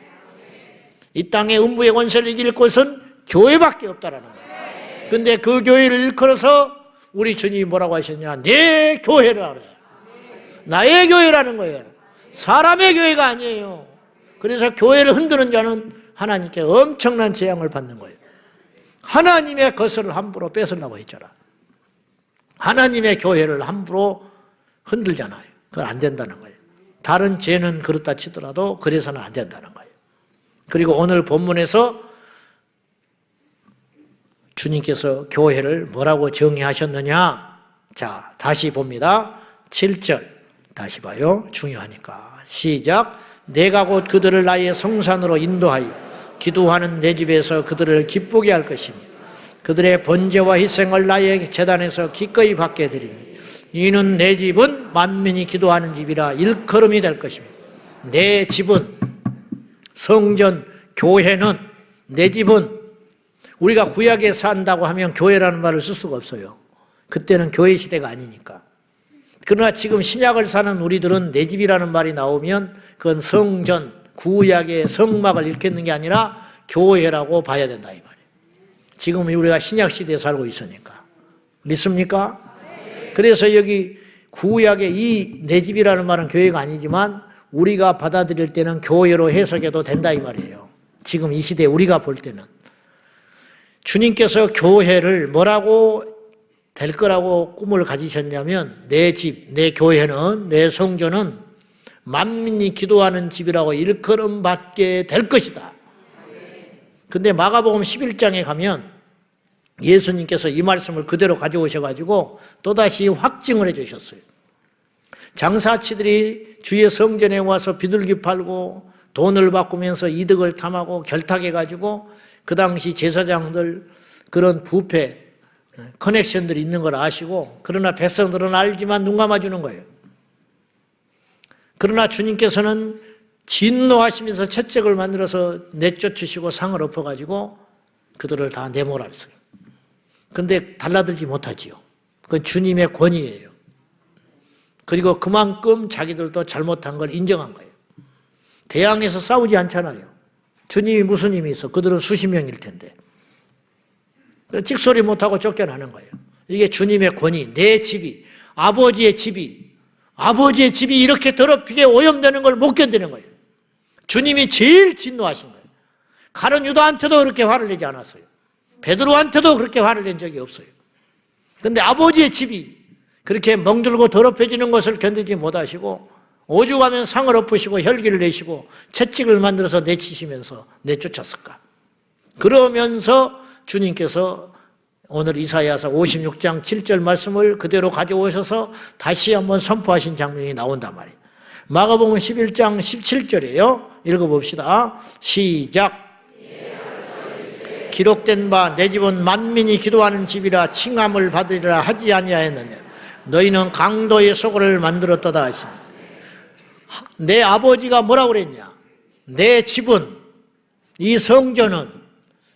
이 땅에 음부의 권세를 이길 곳은 교회밖에 없다라는 거예요. 근데 그 교회를 일컬어서 우리 주님이 뭐라고 하셨냐? 내 교회라 그래요. 나의 교회라는 거예요. 사람의 교회가 아니에요. 그래서 교회를 흔드는 자는 하나님께 엄청난 재앙을 받는 거예요. 하나님의 것을 함부로 뺏으려고 했잖아. 하나님의 교회를 함부로 흔들잖아요. 그건 안 된다는 거예요. 다른 죄는 그렇다 치더라도 그래서는 안 된다는 거예요. 그리고 오늘 본문에서 주님께서 교회를 뭐라고 정의하셨느냐? 자, 다시 봅니다. 7절 다시 봐요. 중요하니까. 시작. 내가 곧 그들을 나의 성산으로 인도하여 기도하는 내 집에서 그들을 기쁘게 할 것이니 그들의 번제와 희생을 나의 제단에서 기꺼이 받게 해드리니 이는 내 집은 만민이 기도하는 집이라 일컬음이 될 것입니다. 내 집은, 성전, 교회는, 내 집은, 우리가 구약에 산다고 하면 교회라는 말을 쓸 수가 없어요. 그때는 교회 시대가 아니니까. 그러나 지금 신약을 사는 우리들은 내 집이라는 말이 나오면 그건 성전, 구약의 성막을 일컫는 게 아니라 교회라고 봐야 된다 이 말이에요. 지금 우리가 신약 시대에 살고 있으니까. 믿습니까? 그래서 여기 구약의 이 내 집이라는 말은 교회가 아니지만 우리가 받아들일 때는 교회로 해석해도 된다 이 말이에요. 지금 이 시대에 우리가 볼 때는. 주님께서 교회를 뭐라고 될 거라고 꿈을 가지셨냐면 내 집, 내 교회는, 내 성전은 만민이 기도하는 집이라고 일컬음 받게 될 것이다. 근데 마가복음 11장에 가면 예수님께서 이 말씀을 그대로 가져오셔가지고 또다시 확증을 해주셨어요. 장사치들이 주의 성전에 와서 비둘기 팔고 돈을 바꾸면서 이득을 탐하고 결탁해가지고 그 당시 제사장들 그런 부패 커넥션들이 있는 걸 아시고 그러나 백성들은 알지만 눈 감아주는 거예요. 그러나 주님께서는 진노하시면서 채찍을 만들어서 내쫓으시고 상을 엎어가지고 그들을 다 내몰았어요. 그런데 달라들지 못하지요. 그건 주님의 권위예요. 그리고 그만큼 자기들도 잘못한 걸 인정한 거예요. 대항에서 싸우지 않잖아요. 주님이 무슨 힘이 있어? 그들은 수십 명일 텐데. 찍소리 못하고 쫓겨나는 거예요. 이게 주님의 권위, 내 집이, 아버지의 집이 이렇게 더럽히게 오염되는 걸 못 견디는 거예요. 주님이 제일 진노하신 거예요. 가룟 유다한테도 그렇게 화를 내지 않았어요. 베드로한테도 그렇게 화를 낸 적이 없어요. 그런데 아버지의 집이 그렇게 멍들고 더럽혀지는 것을 견디지 못하시고 오죽하면 상을 엎으시고 혈기를 내시고 채찍을 만들어서 내치시면서 내쫓았을까. 그러면서 주님께서 오늘 이사야서 56장 7절 말씀을 그대로 가져오셔서 다시 한번 선포하신 장면이 나온단 말이에요. 마가복음 11장 17절이에요. 읽어봅시다. 시작. 기록된 바 내 집은 만민이 기도하는 집이라 칭함을 받으리라 하지 아니하였느냐. 너희는 강도의 소굴을 만들었도다 하시니. 내 아버지가 뭐라고 그랬냐. 내 집은, 이 성전은,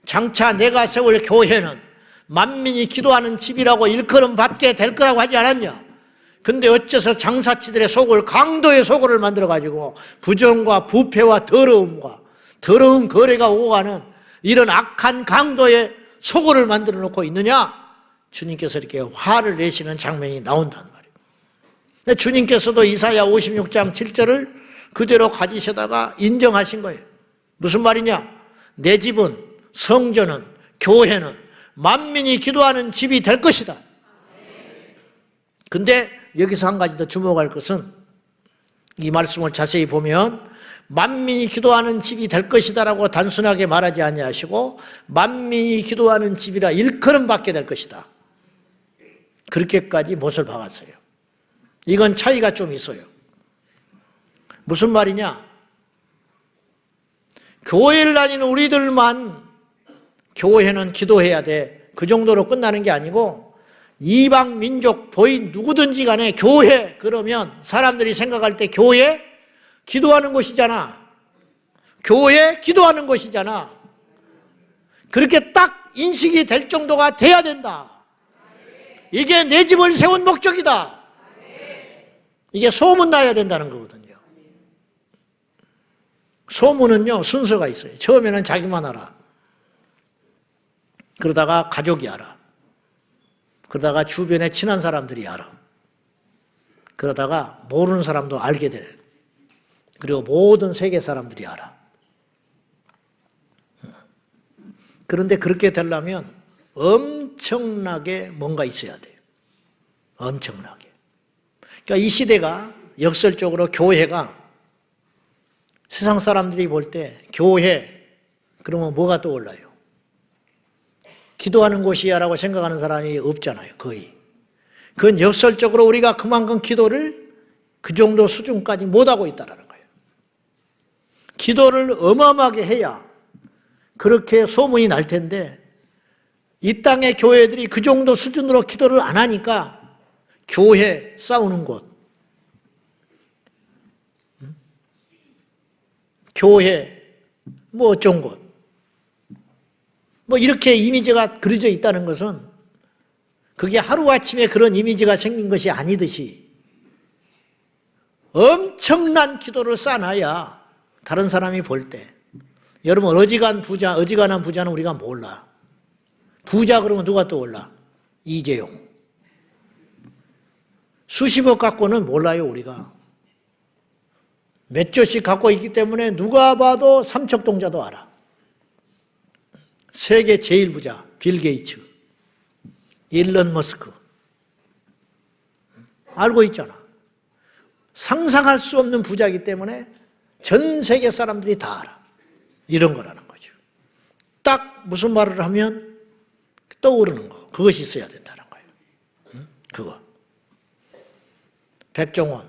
장차 내가 세울 교회는 만민이 기도하는 집이라고 일컬음 받게 될 거라고 하지 않았냐. 근데 어째서 장사치들의 속을, 강도의 속을 만들어가지고 부정과 부패와 더러운 거래가 오고 가는 이런 악한 강도의 속을 만들어 놓고 있느냐. 주님께서 이렇게 화를 내시는 장면이 나온단 말이에요. 주님께서도 이사야 56장 7절을 그대로 가지셔다가 인정하신 거예요. 무슨 말이냐. 내 집은, 성전은, 교회는 만민이 기도하는 집이 될 것이다. 근데 여기서 한 가지 더 주목할 것은 이 말씀을 자세히 보면 만민이 기도하는 집이 될 것이다라고 단순하게 말하지 아니하시고 만민이 기도하는 집이라 일컬음 받게 될 것이다. 그렇게까지 못을 박았어요. 이건 차이가 좀 있어요. 무슨 말이냐? 교회를 다니는 우리들만 교회는 기도해야 돼. 그 정도로 끝나는 게 아니고 이방 민족 보인 누구든지 간에 교회 그러면 사람들이 생각할 때 교회 기도하는 곳이잖아. 교회 기도하는 곳이잖아. 그렇게 딱 인식이 될 정도가 돼야 된다. 이게 내 집을 세운 목적이다. 이게 소문나야 된다는 거거든요. 소문은요 순서가 있어요. 처음에는 자기만 알아. 그러다가 가족이 알아. 그러다가 주변에 친한 사람들이 알아. 그러다가 모르는 사람도 알게 돼. 그리고 모든 세계 사람들이 알아. 그런데 그렇게 되려면 엄청나게 뭔가 있어야 돼요. 엄청나게. 그러니까 이 시대가 역설적으로 교회가 세상 사람들이 볼 때 교회 그러면 뭐가 떠올라요? 기도하는 곳이야 라고 생각하는 사람이 없잖아요. 거의. 그건 역설적으로 우리가 그만큼 기도를 그 정도 수준까지 못하고 있다는 거예요. 기도를 어마어마하게 해야 그렇게 소문이 날 텐데 이 땅의 교회들이 그 정도 수준으로 기도를 안 하니까 교회 싸우는 곳, 교회 뭐 어쩐 곳, 뭐 이렇게 이미지가 그려져 있다는 것은 그게 하루아침에 그런 이미지가 생긴 것이 아니듯이 엄청난 기도를 쌓아놔야 다른 사람이 볼 때 여러분 어지간한 부자는 우리가 몰라. 부자 그러면 누가 떠올라? 이재용. 수십억 갖고는 몰라요 우리가. 몇 조씩 갖고 있기 때문에 누가 봐도 삼척동자도 알아. 세계 제일 부자 빌 게이츠, 일론 머스크 알고 있잖아. 상상할 수 없는 부자이기 때문에 전 세계 사람들이 다 알아. 이런 거라는 거죠. 딱 무슨 말을 하면 떠오르는 거. 그것이 있어야 된다는 거예요. 그거. 백종원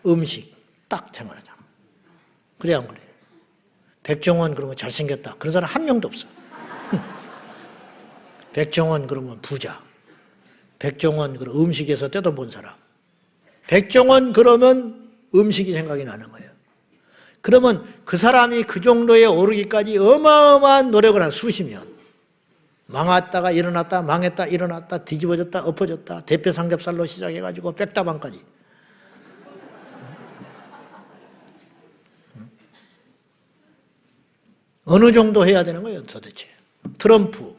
음식 딱 생각하잖아. 그래 안 그래? 백종원 그러면 잘생겼다. 그런 사람 한 명도 없어. 백종원 그러면 부자. 백종원 그러면 음식에서 떼돈 사람. 백종원 그러면 음식이 생각이 나는 거예요. 그러면 그 사람이 그 정도에 오르기까지 어마어마한 노력을 한 수십 년. 망했다가 일어났다, 망했다, 일어났다, 뒤집어졌다, 엎어졌다, 대패 삼겹살로 시작해가지고 백다방까지. 어느 정도 해야 되는 거예요, 도대체? 트럼프,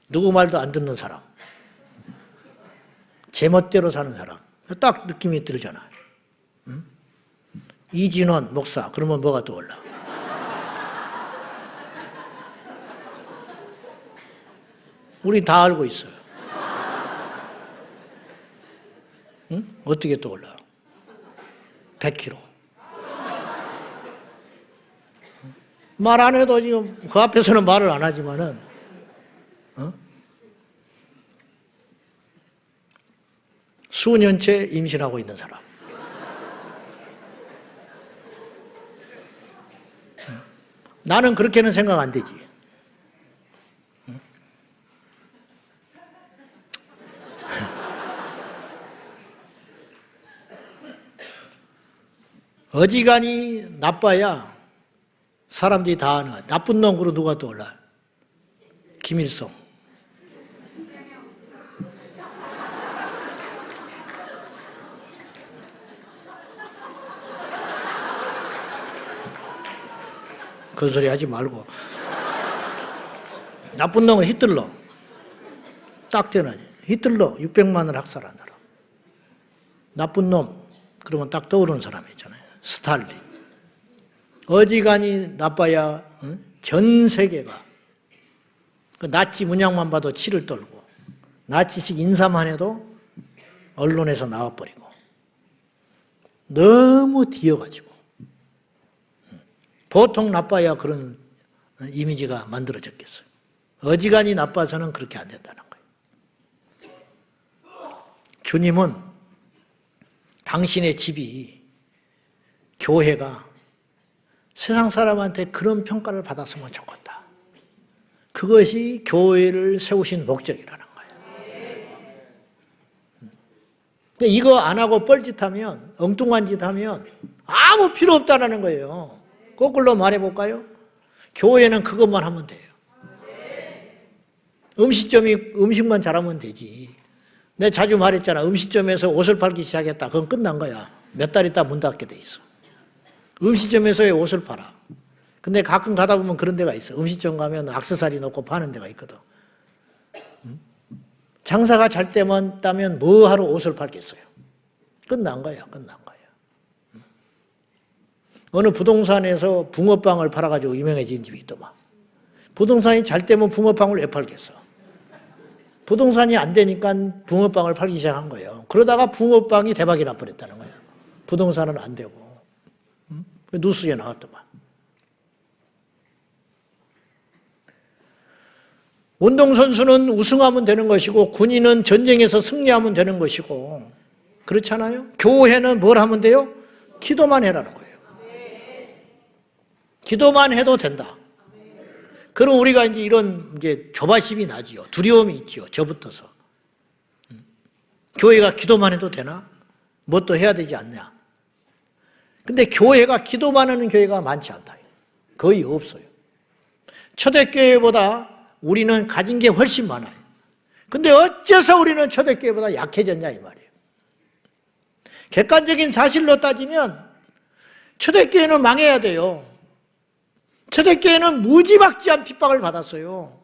누구 말도 안 듣는 사람, 제멋대로 사는 사람, 딱 느낌이 들잖아요. 이진원 목사, 그러면 뭐가 떠올라? 우리 다 알고 있어요. 응? 어떻게 떠올라? 100kg. 말 안 해도 지금 그 앞에서는 말을 안 하지만은, 수년째 임신하고 있는 사람. 나는 그렇게는 생각 안 되지. 어지간히 나빠야 사람들이 다 아는 거야. 나쁜 놈으로 누가 떠올라? 김일성. 그런 소리 하지 말고. 나쁜 놈은 히틀러. 딱 되나지. 히틀러 600만을 학살한 사람. 나쁜 놈. 그러면 딱 떠오르는 사람이 있잖아요. 스탈린. 어지간히 나빠야 전 세계가 그 나치 문양만 봐도 치를 떨고 나치식 인사만 해도 언론에서 나와버리고 너무 뒤어가지고 보통 나빠야 그런 이미지가 만들어졌겠어요. 어지간히 나빠서는 그렇게 안 된다는 거예요. 주님은 당신의 집이 교회가 세상 사람한테 그런 평가를 받았으면 좋겠다. 그것이 교회를 세우신 목적이라는 거예요. 근데 이거 안 하고 뻘짓하면, 엉뚱한 짓 하면 아무 필요 없다는 거예요. 거꾸로 말해볼까요? 교회는 그것만 하면 돼요. 음식만 잘하면 되지. 내가 자주 말했잖아. 음식점에서 옷을 팔기 시작했다. 그건 끝난 거야. 몇 달 있다 문 닫게 돼 있어. 음식점에서의 옷을 팔아. 근데 가끔 가다 보면 그런 데가 있어. 음식점 가면 액세서리 넣고 파는 데가 있거든. 장사가 잘 되면 뭐하러 옷을 팔겠어요? 끝난 거예요. 끝난 거예요. 어느 부동산에서 붕어빵을 팔아가지고 유명해진 집이 있더만. 부동산이 잘 되면 붕어빵을 왜 팔겠어? 부동산이 안 되니까 붕어빵을 팔기 시작한 거예요. 그러다가 붕어빵이 대박이 나버렸다는 거예요. 부동산은 안 되고. 뉴스에 나왔더만. 운동선수는 우승하면 되는 것이고 군인은 전쟁에서 승리하면 되는 것이고 그렇잖아요. 교회는 뭘 하면 돼요? 기도만 해라는 거예요. 기도만 해도 된다. 그럼 우리가 이제 이런 조바심이 나지요. 두려움이 있지요. 저부터서. 교회가 기도만 해도 되나? 뭐 또 해야 되지 않냐? 근데 교회가 기도만 하는 교회가 많지 않다. 거의 없어요. 초대교회보다 우리는 가진 게 훨씬 많아요. 근데 어째서 우리는 초대교회보다 약해졌냐 이 말이에요. 객관적인 사실로 따지면 초대교회는 망해야 돼요. 초대교회는 무지막지한 핍박을 받았어요.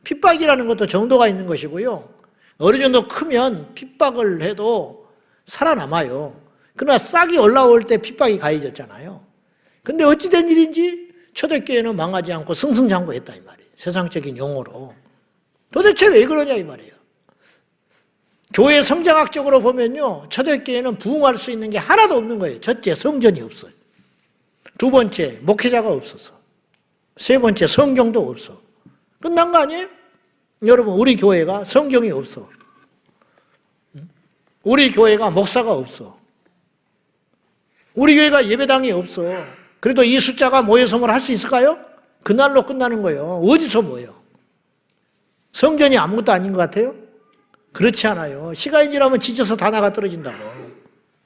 핍박이라는 것도 정도가 있는 것이고요. 어느 정도 크면 핍박을 해도 살아남아요. 그러나 싹이 올라올 때 핍박이 가해졌잖아요. 근데 어찌된 일인지 초대교회는 망하지 않고 승승장구했다 이 말이에요. 세상적인 용어로. 도대체 왜 그러냐 이 말이에요. 교회 성장학적으로 보면요. 초대교회는 부흥할 수 있는 게 하나도 없는 거예요. 첫째, 성전이 없어요. 두 번째, 목회자가 없어서. 세 번째, 성경도 없어. 끝난 거 아니에요? 여러분, 우리 교회가 성경이 없어. 우리 교회가 목사가 없어. 우리 교회가 예배당이 없어. 그래도 이 숫자가 모여서 할 수 있을까요? 그날로 끝나는 거예요. 어디서 모여? 성전이 아무것도 아닌 것 같아요? 그렇지 않아요. 시간이 지나면 지쳐서 다 나가 떨어진다고.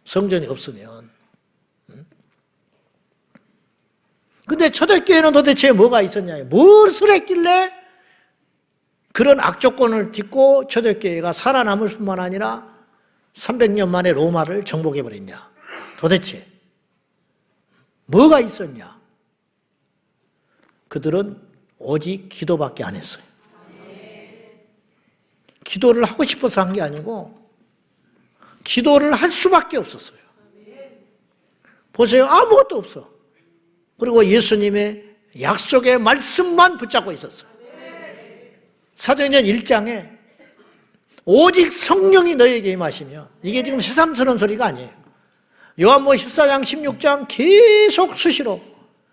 성전이 없으면. 근데 초대교회는 도대체 뭐가 있었냐? 무엇을 했길래 그런 악조건을 딛고 초대교회가 살아남을 뿐만 아니라 300년 만에 로마를 정복해버렸냐? 도대체 뭐가 있었냐? 그들은 오직 기도밖에 안 했어요. 기도를 하고 싶어서 한 게 아니고 기도를 할 수밖에 없었어요. 보세요. 아무것도 없어. 그리고 예수님의 약속의 말씀만 붙잡고 있었어요. 사도행전 1장에 오직 성령이 너에게 임하시면, 이게 지금 새삼스러운 소리가 아니에요. 요한복음 14장 16장 계속 수시로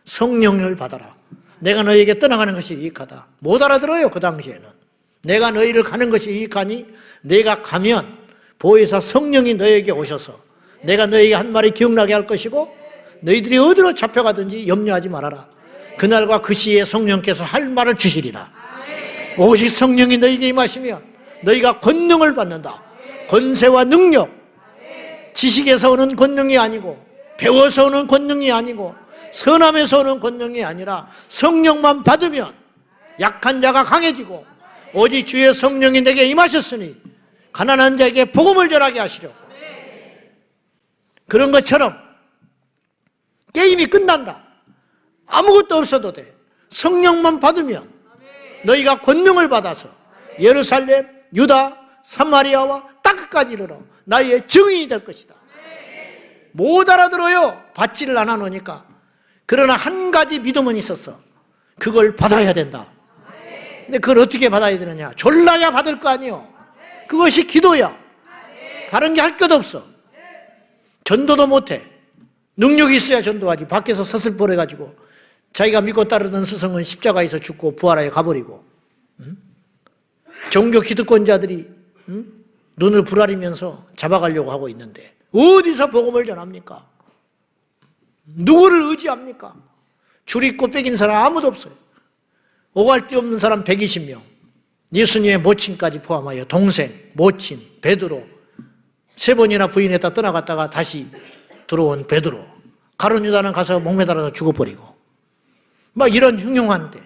성령을 받아라. 내가 너에게 떠나가는 것이 유익하다. 못 알아들어요. 그 당시에는. 내가 너희를 가는 것이 유익하니 내가 가면 보혜사 성령이 너에게 오셔서 내가 너에게 한 말이 기억나게 할 것이고 너희들이 어디로 잡혀가든지 염려하지 말아라. 그날과 그 시에 성령께서 할 말을 주시리라. 오직 성령이 너에게 임하시면 너희가 권능을 받는다. 권세와 능력, 지식에서 오는 권능이 아니고 배워서 오는 권능이 아니고 선함에서 오는 권능이 아니라 성령만 받으면 약한 자가 강해지고 오직 주의 성령이 내게 임하셨으니 가난한 자에게 복음을 전하게 하시려고. 그런 것처럼 게임이 끝난다. 아무것도 없어도 돼. 성령만 받으면 너희가 권능을 받아서 예루살렘, 유다, 사마리아와 땅끝까지 이르러 나의 증인이 될 것이다. 못 알아들어요. 받지를 않아 놓으니까. 그러나 한 가지 믿음은 있었어. 그걸 받아야 된다. 근데 그걸 어떻게 받아야 되느냐? 졸라야 받을 거 아니에요. 그것이 기도야. 다른 게 할 것 없어. 전도도 못해. 능력이 있어야 전도하지. 밖에서 서슬퍼래가지고 자기가 믿고 따르던 스승은 십자가에서 죽고 부활하여 가버리고, 종교 기득권자들이 눈을 부라리면서 잡아가려고 하고 있는데 어디서 복음을 전합니까? 누구를 의지합니까? 줄이 꼽백인 사람 아무도 없어요. 오갈 데 없는 사람 120명, 예수님의 모친까지 포함하여 동생, 모친, 베드로, 3번이나 부인했다 떠나갔다가 다시 들어온 베드로, 가룟 유다는 가서 목매달아서 죽어버리고, 막 이런 흉흉한데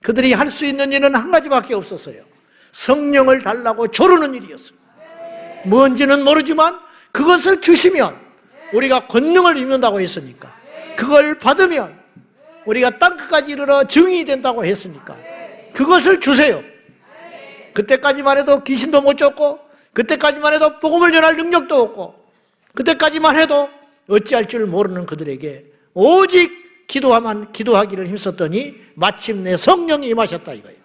그들이 할 수 있는 일은 한 가지밖에 없었어요. 성령을 달라고 조르는 일이었어요. 뭔지는 모르지만 그것을 주시면 우리가 권능을 입는다고 했으니까, 그걸 받으면 우리가 땅끝까지 이르러 증인이 된다고 했으니까 그것을 주세요. 그때까지만 해도 귀신도 못 쫓고, 그때까지만 해도 복음을 전할 능력도 없고, 그때까지만 해도 어찌할 줄 모르는 그들에게 오직 기도하기를 힘썼더니 마침내 성령이 임하셨다 이거예요.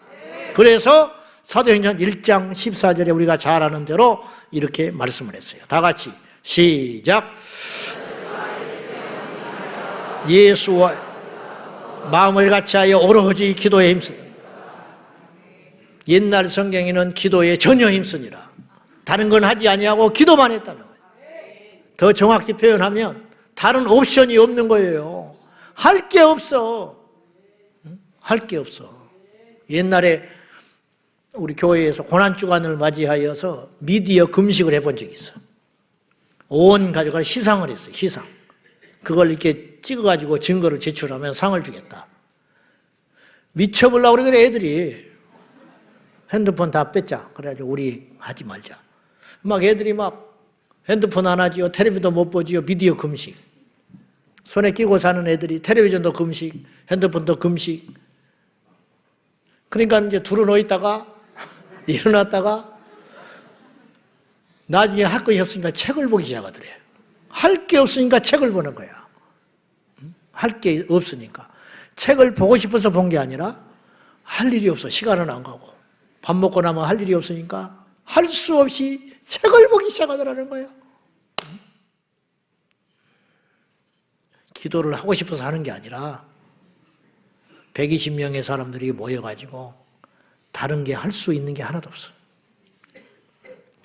그래서 사도행전 1장 14절에 우리가 잘 아는 대로 이렇게 말씀을 했어요. 다 같이 시작. 예수와 마음을 같이하여 오로지 기도에 힘쓰. 옛날 성경에는 기도에 전혀 힘쓰니라. 다른 건 하지 아니하고 기도만 했다는 거예요. 더 정확히 표현하면 다른 옵션이 없는 거예요. 할 게 없어. 할 게 없어. 옛날에 우리 교회에서 고난주간을 맞이하여서 미디어 금식을 해본 적이 있어. 온 가족을 시상을 했어요. 시상. 그걸 이렇게 찍어가지고 증거를 제출하면 상을 주겠다. 미쳐보려고 그러더니 애들이 핸드폰 다 뺐자. 그래가지고 우리 하지 말자. 막 애들이 막 핸드폰 안 하지요. 텔레비전도 못 보지요. 미디어 금식. 손에 끼고 사는 애들이 텔레비전도 금식, 핸드폰도 금식. 그러니까 이제 둘은 누워 있다가 일어났다가 나중에 할 것이 없으니까 책을 보기 시작하더래요. 할 게 없으니까 책을 보는 거야. 할 게 없으니까. 책을 보고 싶어서 본 게 아니라 할 일이 없어. 시간은 안 가고. 밥 먹고 나면 할 일이 없으니까 할 수 없이 책을 보기 시작하더라는 거야. 기도를 하고 싶어서 하는 게 아니라 120명의 사람들이 모여가지고 다른 게 할 수 있는 게 하나도 없어.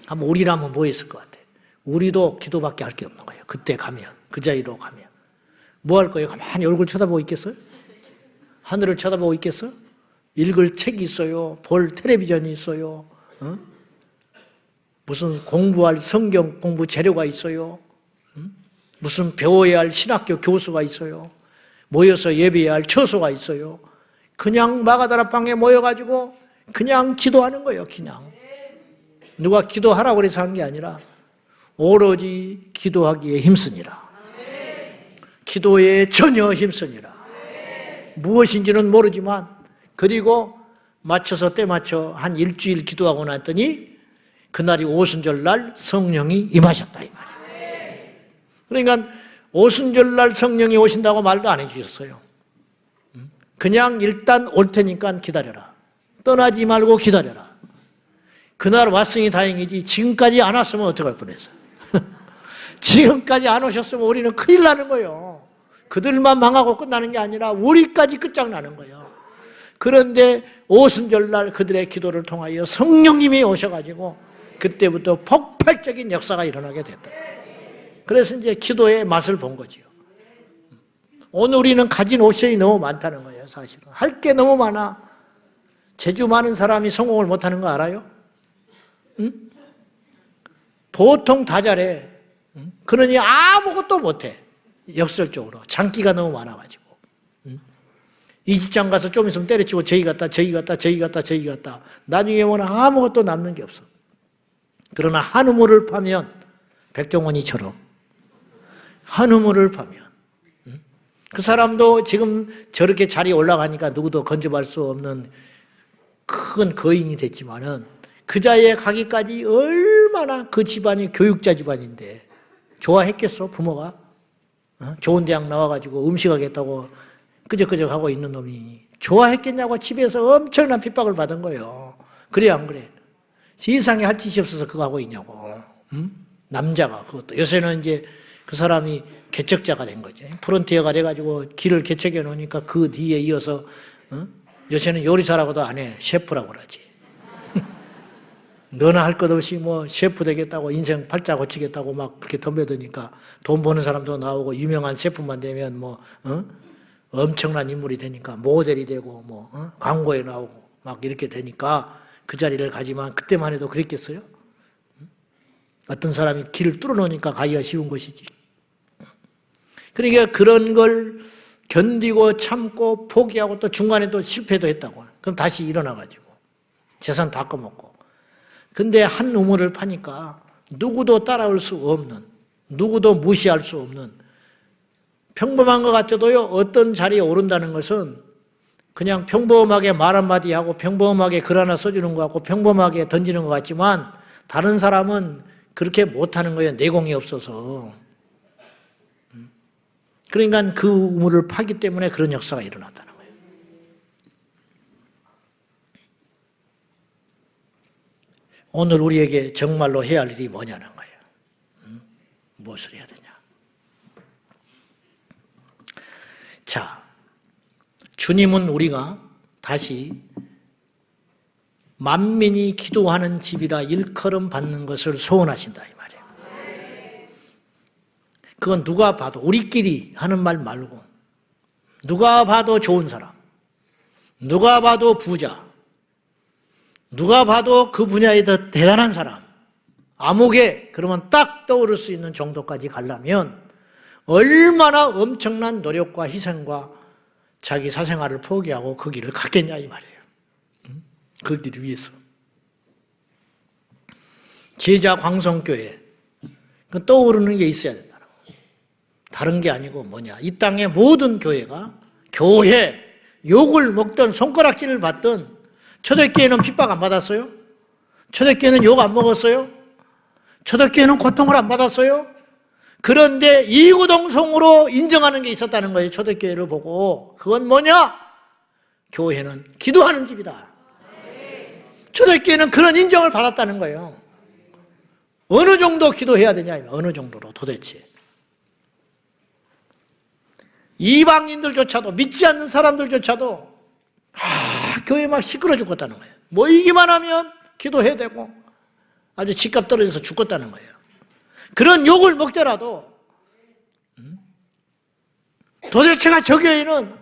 한번 우리라면 뭐 했을 것 같아? 우리도 기도밖에 할 게 없는 거예요. 그때 가면, 그 자리로 가면. 뭐 할 거예요? 가만히 얼굴 쳐다보고 있겠어요? 하늘을 쳐다보고 있겠어요? 읽을 책이 있어요. 볼 텔레비전이 있어요. 무슨 공부할 성경 공부 재료가 있어요. 무슨 배워야 할 신학교 교수가 있어요. 모여서 예배해야 할 처소가 있어요. 그냥 마가다락방에 모여가지고 그냥 기도하는 거예요. 그냥. 누가 기도하라고 해서 한 게 아니라 오로지 기도하기에 힘쓰니라. 기도에 전혀 힘쓰니라. 무엇인지는 모르지만 그리고 맞춰서 때 맞춰 한 일주일 기도하고 났더니 그날이 오순절 날 성령이 임하셨다 이 말이에요. 그러니까 오순절날 성령이 오신다고 말도 안 해주셨어요. 그냥 일단 올 테니까 기다려라. 떠나지 말고 기다려라. 그날 왔으니 다행이지 지금까지 안 왔으면 어떡할 뻔했어요. 지금까지 안 오셨으면 우리는 큰일 나는 거예요. 그들만 망하고 끝나는 게 아니라 우리까지 끝장나는 거예요. 그런데 오순절날 그들의 기도를 통하여 성령님이 오셔가지고 그때부터 폭발적인 역사가 일어나게 됐다. 그래서 이제 기도의 맛을 본 거지요. 오늘 우리는 가진 옵션이 너무 많다는 거예요. 사실은 할 게 너무 많아. 재주 많은 사람이 성공을 못하는 거 알아요? 응? 보통 다 잘해. 그러니 아무것도 못해. 역설적으로 장기가 너무 많아가지고. 이 직장 가서 좀 있으면 때려치고 저기 갔다 저기 갔다 저기 갔다 저기 갔다. 나중에 보면 아무것도 남는 게 없어. 그러나 한 우물을 파면 백종원이처럼 한 우물을 파면 그 사람도 지금 저렇게 자리에 올라가니까 누구도 건져볼 수 없는 큰 거인이 됐지만은 그 자리에 가기까지 얼마나 그 집안이 교육자 집안인데 좋아했겠어 부모가? 좋은 대학 나와가지고 음식하겠다고 끄적끄적 하고 있는 놈이 좋아했겠냐고 집에서 엄청난 핍박을 받은 거예요. 그래 안 그래? 세상에 할 짓이 없어서 그거 하고 있냐고. 응? 남자가 그것도 요새는 이제 그 사람이 개척자가 된 거죠. 프론티어가 돼가지고 길을 개척해 놓으니까 그 뒤에 이어서 요새는 요리사라고도 안 해. 셰프라고 그러지. 너나 할 것 없이 뭐 셰프 되겠다고 인생 팔자 고치겠다고 막 그렇게 덤벼드니까 돈 버는 사람도 나오고 유명한 셰프만 되면 뭐 엄청난 인물이 되니까 모델이 되고 뭐 광고에 나오고 막 이렇게 되니까 그 자리를 가지만 그때만 해도 그랬겠어요? 어떤 사람이 길을 뚫어놓으니까 가기가 쉬운 것이지. 그러니까 그런 걸 견디고 참고 포기하고 또 중간에 또 실패도 했다고. 그럼 다시 일어나가지고 재산 다 꺼먹고. 근데 한 우물을 파니까 누구도 따라올 수 없는, 누구도 무시할 수 없는 평범한 것 같아도요, 어떤 자리에 오른다는 것은 그냥 평범하게 말 한마디 하고 평범하게 글 하나 써주는 것 같고 평범하게 던지는 것 같지만 다른 사람은 그렇게 못하는 거예요. 내공이 없어서. 그러니까 그 우물을 파기 때문에 그런 역사가 일어났다는 거예요. 오늘 우리에게 정말로 해야 할 일이 뭐냐는 거예요. 무엇을 해야 되냐. 자, 주님은 우리가 다시 만민이 기도하는 집이라 일컬음 받는 것을 소원하신다 이 말이에요. 그건 누가 봐도 우리끼리 하는 말 말고 누가 봐도 좋은 사람, 누가 봐도 부자, 누가 봐도 그 분야에 더 대단한 사람, 아무개 그러면 딱 떠오를 수 있는 정도까지 가려면 얼마나 엄청난 노력과 희생과 자기 사생활을 포기하고 그 길을 갔겠냐 이 말이에요. 그 길을 위해서. 제자 광성교회 떠오르는 게 있어야 된다는 거예요. 다른 게 아니고 뭐냐. 이 땅의 모든 교회가 교회 욕을 먹던 손가락질을 받던 초대교회는 핍박 안 받았어요? 초대교회는 욕 안 먹었어요? 초대교회는 고통을 안 받았어요? 그런데 이구동성으로 인정하는 게 있었다는 거예요. 초대교회를 보고. 그건 뭐냐? 교회는 기도하는 집이다. 초대교회는 그런 인정을 받았다는 거예요. 어느 정도 기도해야 되냐? 어느 정도로 도대체. 이방인들조차도 믿지 않는 사람들조차도 교회 막 시끄러 죽겠다는 거예요. 모이기만 하면 기도해야 되고 아주 집값 떨어져서 죽겠다는 거예요. 그런 욕을 먹더라도 도대체가 저 교회는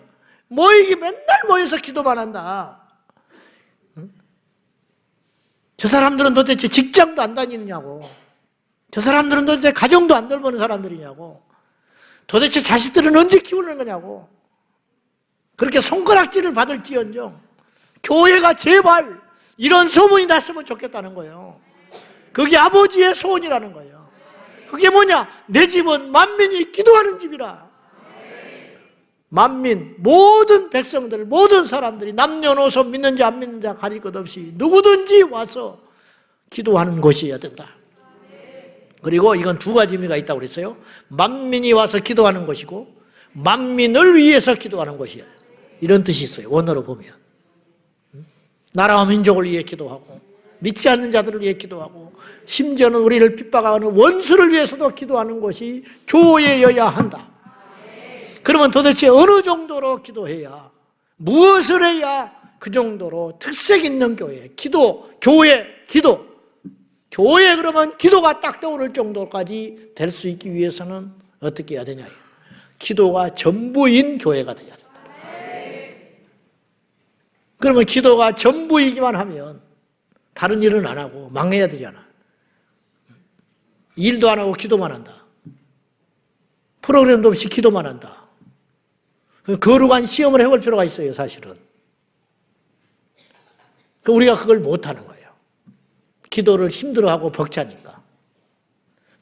모이기 맨날 모여서 기도만 한다. 저 사람들은 도대체 직장도 안 다니느냐고. 저 사람들은 도대체 가정도 안 돌보는 사람들이냐고. 도대체 자식들은 언제 키우는 거냐고. 그렇게 손가락질을 받을지언정 교회가 제발 이런 소문이 났으면 좋겠다는 거예요. 그게 아버지의 소원이라는 거예요. 그게 뭐냐? 내 집은 만민이 기도하는 집이라. 만민, 모든 백성들, 모든 사람들이 남녀노소 믿는지 안 믿는지 가릴 것 없이 누구든지 와서 기도하는 곳이어야 된다. 그리고 이건 두 가지 의미가 있다고 그랬어요. 만민이 와서 기도하는 것이고 만민을 위해서 기도하는 것이야. 이런 뜻이 있어요. 원어로 보면. 나라와 민족을 위해 기도하고 믿지 않는 자들을 위해 기도하고 심지어는 우리를 핍박하는 원수를 위해서도 기도하는 것이 교회여야 한다. 그러면 도대체 어느 정도로 기도해야, 무엇을 해야 그 정도로 특색 있는 교회, 기도, 교회, 기도. 교회 그러면 기도가 딱 떠오를 정도까지 될 수 있기 위해서는 어떻게 해야 되냐. 기도가 전부인 교회가 돼야 된다. 그러면 기도가 전부이기만 하면 다른 일은 안 하고 망해야 되잖아. 일도 안 하고 기도만 한다. 프로그램도 없이 기도만 한다. 거룩한 시험을 해볼 필요가 있어요, 사실은. 우리가 그걸 못하는 거예요. 기도를 힘들어하고 벅차니까.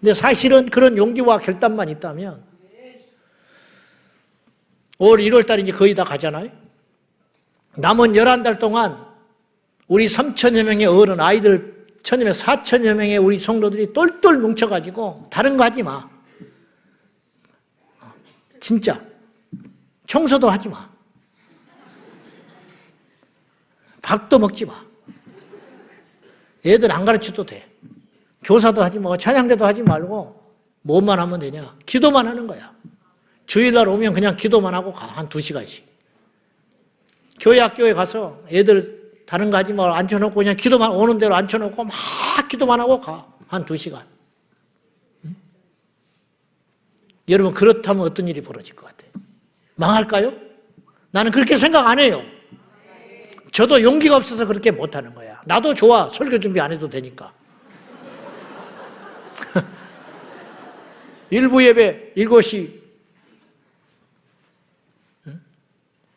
근데 사실은 그런 용기와 결단만 있다면 5월 1월 달이 이제 거의 다 가잖아요. 남은 11달 동안 우리 3천여 명의 어른, 아이들 1,000여 명, 4천여 명의 우리 성도들이 똘똘 뭉쳐가지고 다른 거 하지 마. 진짜. 청소도 하지 마. 밥도 먹지 마. 애들 안 가르쳐도 돼. 교사도 하지 말고 찬양대도 하지 말고 뭐만 하면 되냐? 기도만 하는 거야. 주일날 오면 그냥 기도만 하고 가. 한 2시간씩. 교회 학교에 가서 애들 다른 거 하지 말고 앉혀놓고 그냥 기도만 오는 대로 앉혀놓고 막 기도만 하고 가. 한 2시간. 응? 여러분 그렇다면 어떤 일이 벌어질 것 같아요? 망할까요? 나는 그렇게 생각 안 해요. 저도 용기가 없어서 그렇게 못하는 거야. 나도 좋아. 설교 준비 안 해도 되니까. 일부 예배 7시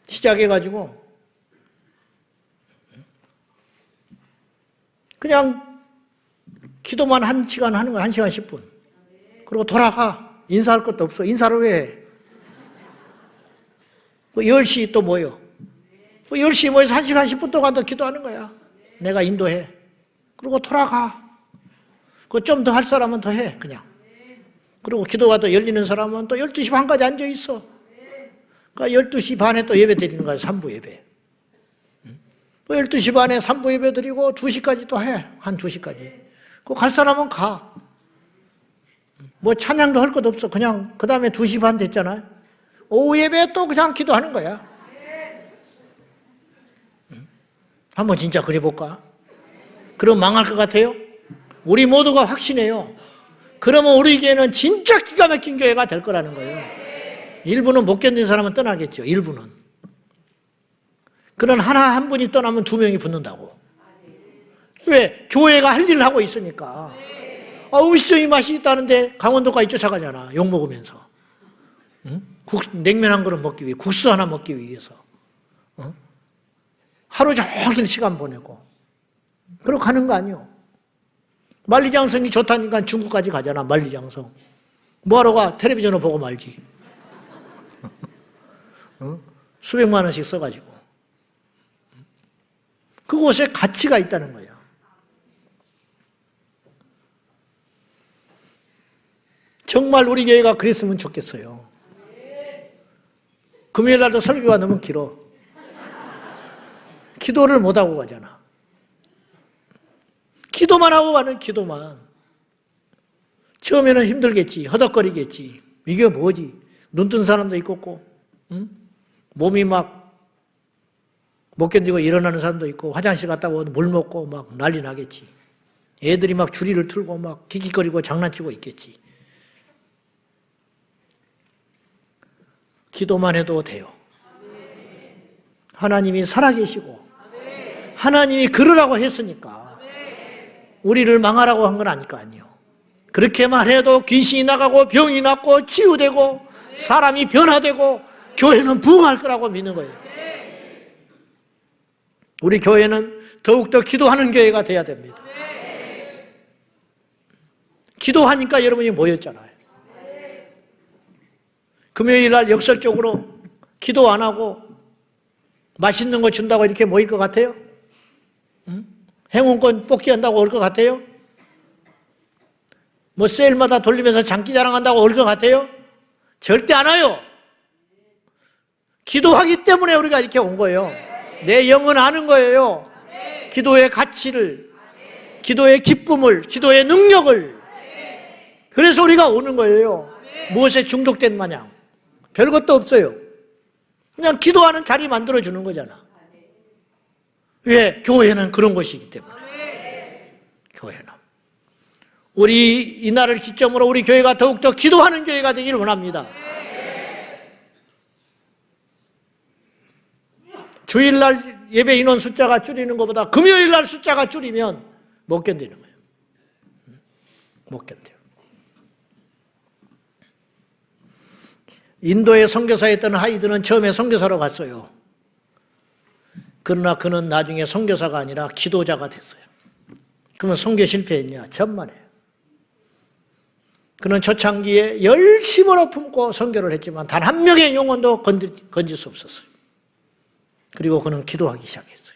시작해가지고 그냥 기도만 1시간 하는 거야. 1시간 10분. 그리고 돌아가. 인사할 것도 없어. 인사를 왜 해? 10시 또 모여. 10시에 모여서 1시간 10분 동안 더 기도하는 거야. 내가 인도해. 그리고 돌아가. 좀 더 할 사람은 더 해, 그냥. 그리고 기도가 또 열리는 사람은 또 12시 반까지 앉아 있어. 그러니까 12시 반에 또 예배 드리는 거야, 3부 예배. 12시 반에 3부 예배 드리고 2시까지 또 해. 한 2시까지. 갈 사람은 가. 뭐 찬양도 할 것 없어. 그냥 그 다음에 2시 반 됐잖아요. 오후 예배에 또 그냥 기도하는 거야. 한번 진짜 그래볼까? 그럼 망할 것 같아요? 우리 모두가 확신해요. 그러면 우리 교회는 진짜 기가 막힌 교회가 될 거라는 거예요. 일부는 못 견딘 사람은 떠나겠죠. 일부는. 그런 하나 한 분이 떠나면 2명이 붙는다고. 왜? 교회가 할 일을 하고 있으니까. 우시죠 이 맛이 있다는데 강원도까지 쫓아가잖아. 욕 먹으면서. 응? 냉면 한 그릇 먹기 위해, 국수 하나 먹기 위해서. 하루 종일 시간 보내고. 그러고 가는 거 아니요. 만리장성이 좋다니까 중국까지 가잖아. 만리장성. 뭐하러 가? 텔레비전을 보고 말지. 수백만 원씩 써가지고. 그곳에 가치가 있다는 거야. 정말 우리 교회가 그랬으면 좋겠어요. 금요일 날도 설교가 너무 길어. 기도를 못하고 가잖아. 기도만 하고 가는 기도만. 처음에는 힘들겠지. 허덕거리겠지. 이게 뭐지? 눈 뜬 사람도 있고, 응? 몸이 막 못 견디고 일어나는 사람도 있고, 화장실 갔다 오면 물 먹고 막 난리 나겠지. 애들이 막 주리를 틀고 막 킥킥거리고 장난치고 있겠지. 기도만 해도 돼요. 하나님이 살아계시고 하나님이 그러라고 했으니까 우리를 망하라고 한 건 아닐 거 아니에요. 그렇게만 해도 귀신이 나가고 병이 낫고 치유되고 사람이 변화되고 교회는 부흥할 거라고 믿는 거예요. 우리 교회는 더욱더 기도하는 교회가 돼야 됩니다. 기도하니까 여러분이 모였잖아요. 금요일 날 역설적으로 기도 안 하고 맛있는 거 준다고 이렇게 모일 것 같아요? 응? 행운권 뽑기 한다고 올 것 같아요? 뭐 세일마다 돌리면서 장기 자랑한다고 올 것 같아요? 절대 안 와요. 기도하기 때문에 우리가 이렇게 온 거예요. 내 영은 아는 거예요. 기도의 가치를, 기도의 기쁨을, 기도의 능력을. 그래서 우리가 오는 거예요. 무엇에 중독된 마냥. 별것도 없어요. 그냥 기도하는 자리 만들어주는 거잖아. 왜? 교회는 그런 것이기 때문에. 교회는. 우리 이날을 기점으로 우리 교회가 더욱더 기도하는 교회가 되기를 원합니다. 주일날 예배 인원 숫자가 줄이는 것보다 금요일날 숫자가 줄이면 못 견디는 거예요. 못 견뎌요. 인도에 선교사에 있던 하이드는 처음에 선교사로 갔어요. 그러나 그는 나중에 선교사가 아니라 기도자가 됐어요. 그러면 선교 실패했냐? 천만에요. 그는 초창기에 열심으로 품고 선교를 했지만 단 한 명의 영혼도 건질 수 없었어요. 그리고 그는 기도하기 시작했어요.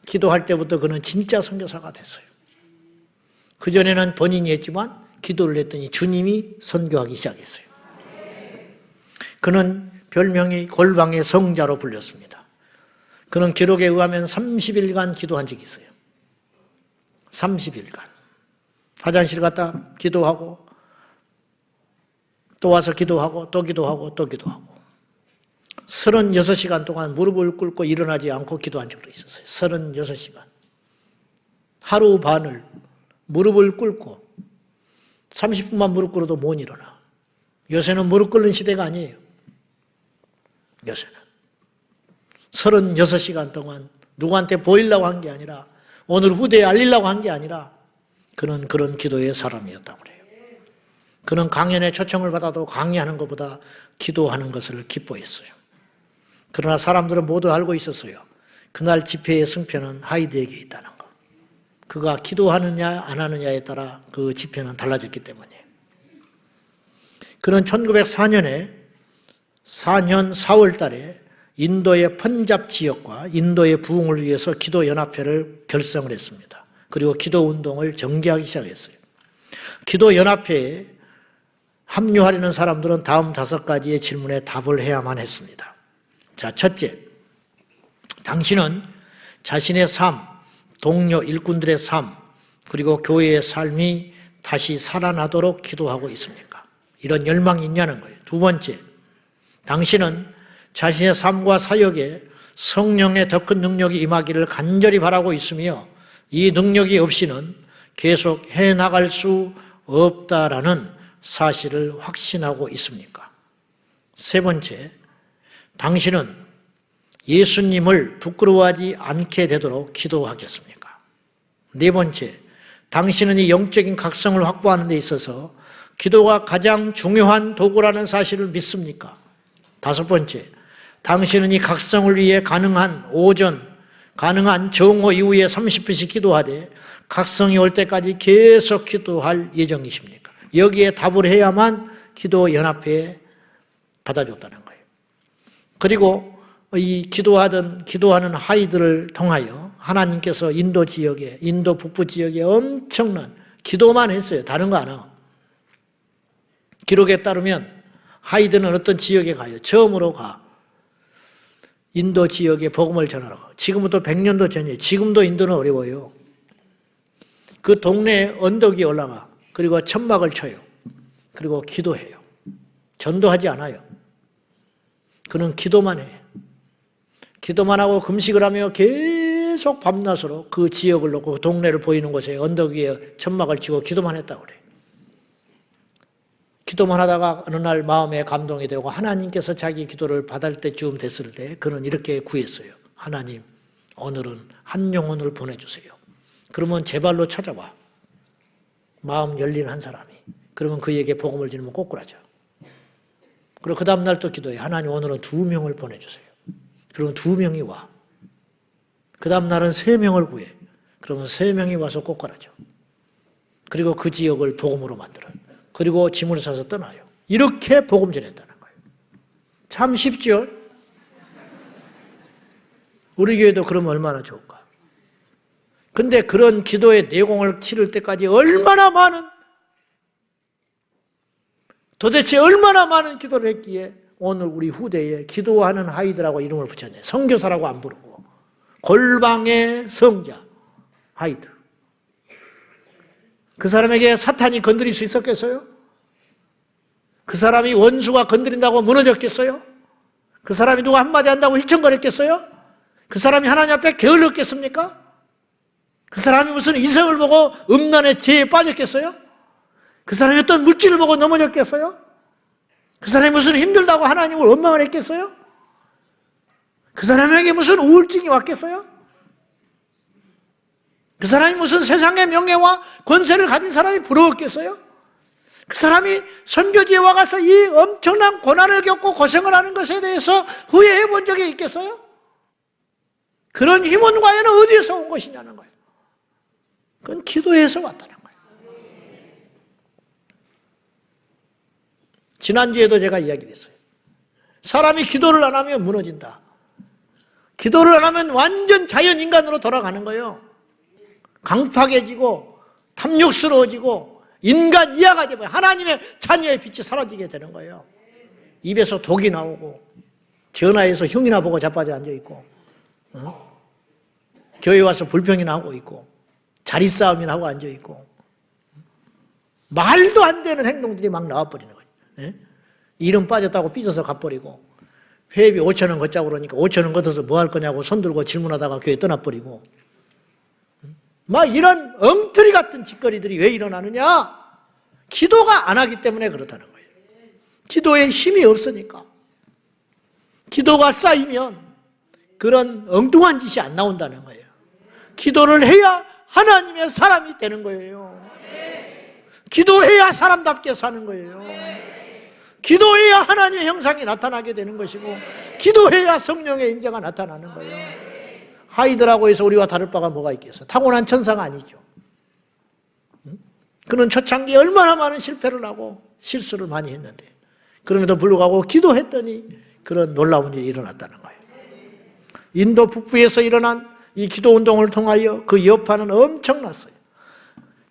기도할 때부터 그는 진짜 선교사가 됐어요. 그전에는 본인이 했지만 기도를 했더니 주님이 선교하기 시작했어요. 그는 별명이 골방의 성자로 불렸습니다. 그는 기록에 의하면 30일간 기도한 적이 있어요. 30일간. 화장실 갔다 기도하고 또 와서 기도하고 또 기도하고 또 기도하고 36시간 동안 무릎을 꿇고 일어나지 않고 기도한 적도 있었어요. 36시간. 하루 반을 무릎을 꿇고 30분만 무릎 꿇어도 못 일어나. 요새는 무릎 꿇는 시대가 아니에요. 요새는 36시간 동안 누구한테 보이려고 한 게 아니라 오늘 후대에 알리려고 한 게 아니라 그는 그런 기도의 사람이었다고 그래요. 그는 강연에 초청을 받아도 강의하는 것보다 기도하는 것을 기뻐했어요. 그러나 사람들은 모두 알고 있었어요. 그날 집회의 승패는 하이드에게 있다는 거. 그가 기도하느냐 안 하느냐에 따라 그 집회는 달라졌기 때문이에요. 그는 1904년에 4년 4월 달에 인도의 펀잡 지역과 인도의 부흥을 위해서 기도연합회를 결성을 했습니다. 그리고 기도운동을 전개하기 시작했어요. 기도연합회에 합류하려는 사람들은 다음 5가지의 질문에 답을 해야만 했습니다. 자, 첫째, 당신은 자신의 삶, 동료 일꾼들의 삶, 그리고 교회의 삶이 다시 살아나도록 기도하고 있습니까? 이런 열망이 있냐는 거예요. 두 번째, 당신은 자신의 삶과 사역에 성령의 더 큰 능력이 임하기를 간절히 바라고 있으며 이 능력이 없이는 계속 해나갈 수 없다라는 사실을 확신하고 있습니까? 세 번째, 당신은 예수님을 부끄러워하지 않게 되도록 기도하겠습니까? 네 번째, 당신은 이 영적인 각성을 확보하는 데 있어서 기도가 가장 중요한 도구라는 사실을 믿습니까? 다섯 번째, 당신은 이 각성을 위해 가능한 오전, 가능한 정오 이후에 30분씩 기도하되 각성이 올 때까지 계속 기도할 예정이십니까? 여기에 답을 해야만 기도연합회에 받아줬다는 거예요. 그리고 이 기도하는 하이들을 통하여 하나님께서 인도 지역에, 인도 북부 지역에 엄청난 기도만 했어요. 다른 거 안 하고. 기록에 따르면 하이드는 어떤 지역에 가요? 처음으로 가. 인도 지역에 복음을 전하러. 지금부터 100년도 전이에요. 지금도 인도는 어려워요. 그 동네에 언덕이 올라가. 그리고 천막을 쳐요. 그리고 기도해요. 전도하지 않아요. 그는 기도만 해. 기도만 하고 금식을 하며 계속 밤낮으로 그 지역을 놓고 그 동네를 보이는 곳에 언덕 위에 천막을 치고 기도만 했다고 그래요. 기도만 하다가 어느 날 마음에 감동이 되고 하나님께서 자기 기도를 받을 때쯤 됐을 때 그는 이렇게 구했어요. 하나님, 오늘은 한 영혼을 보내주세요. 그러면 제 발로 찾아와. 마음 열린 한 사람이. 그러면 그에게 복음을 주면 꼬꾸라져. 그리고 그 다음 날 또 기도해. 하나님, 오늘은 2명을 보내주세요. 그러면 2명이 와. 그 다음 날은 3명을 구해. 그러면 3명이 와서 꼬꾸라져. 그리고 그 지역을 복음으로 만들어요. 그리고 짐을 싸서 떠나요. 이렇게 복음 전했다는 거예요. 참 쉽죠? 우리 교회도 그러면 얼마나 좋을까? 근데 그런 기도의 내공을 치를 때까지 얼마나 많은 도대체 얼마나 많은 기도를 했기에 오늘 우리 후대에 기도하는 하이드라고 이름을 붙였냐. 선교사라고 안 부르고 골방의 성자 하이드. 그 사람에게 사탄이 건드릴 수 있었겠어요? 그 사람이 원수가 건드린다고 무너졌겠어요? 그 사람이 누가 한마디 한다고 휘청거렸겠어요? 그 사람이 하나님 앞에 게을렀겠습니까? 그 사람이 무슨 이성을 보고 음란의 죄에 빠졌겠어요? 그 사람이 어떤 물질을 보고 넘어졌겠어요? 그 사람이 무슨 힘들다고 하나님을 원망을 했겠어요? 그 사람에게 무슨 우울증이 왔겠어요? 그 사람이 무슨 세상의 명예와 권세를 가진 사람이 부러웠겠어요? 그 사람이 선교지에 와가서 이 엄청난 고난을 겪고 고생을 하는 것에 대해서 후회해 본 적이 있겠어요? 그런 힘은 과연 어디에서 온 것이냐는 거예요. 그건 기도에서 왔다는 거예요. 지난주에도 제가 이야기를 했어요. 사람이 기도를 안 하면 무너진다. 기도를 안 하면 완전 자연인간으로 돌아가는 거예요. 강팍해지고 탐욕스러워지고 인간 이하가 되면 하나님의 자녀의 빛이 사라지게 되는 거예요. 입에서 독이 나오고 전화해서 흉이나 보고 자빠져 앉아있고 교회 와서 불평이나 하고 있고 자리싸움이나 하고 앉아있고 말도 안 되는 행동들이 막 나와버리는 거예요. 이름 빠졌다고 삐져서 가버리고 회비 5,000원 걷자고 그러니까 5,000원 걷어서 뭐 할 거냐고 손들고 질문하다가 교회 떠나버리고 막 이런 엉터리 같은 짓거리들이 왜 일어나느냐? 기도가 안 하기 때문에 그렇다는 거예요. 기도에 힘이 없으니까. 기도가 쌓이면 그런 엉뚱한 짓이 안 나온다는 거예요. 기도를 해야 하나님의 사람이 되는 거예요. 기도해야 사람답게 사는 거예요. 기도해야 하나님의 형상이 나타나게 되는 것이고 기도해야 성령의 인자가 나타나는 거예요. 하이드라고 해서 우리와 다를 바가 뭐가 있겠어? 타고난 천사가 아니죠. 그는 초창기에 얼마나 많은 실패를 하고 실수를 많이 했는데 그럼에도 불구하고 기도했더니 그런 놀라운 일이 일어났다는 거예요. 인도 북부에서 일어난 이 기도운동을 통하여 그 여파는 엄청났어요.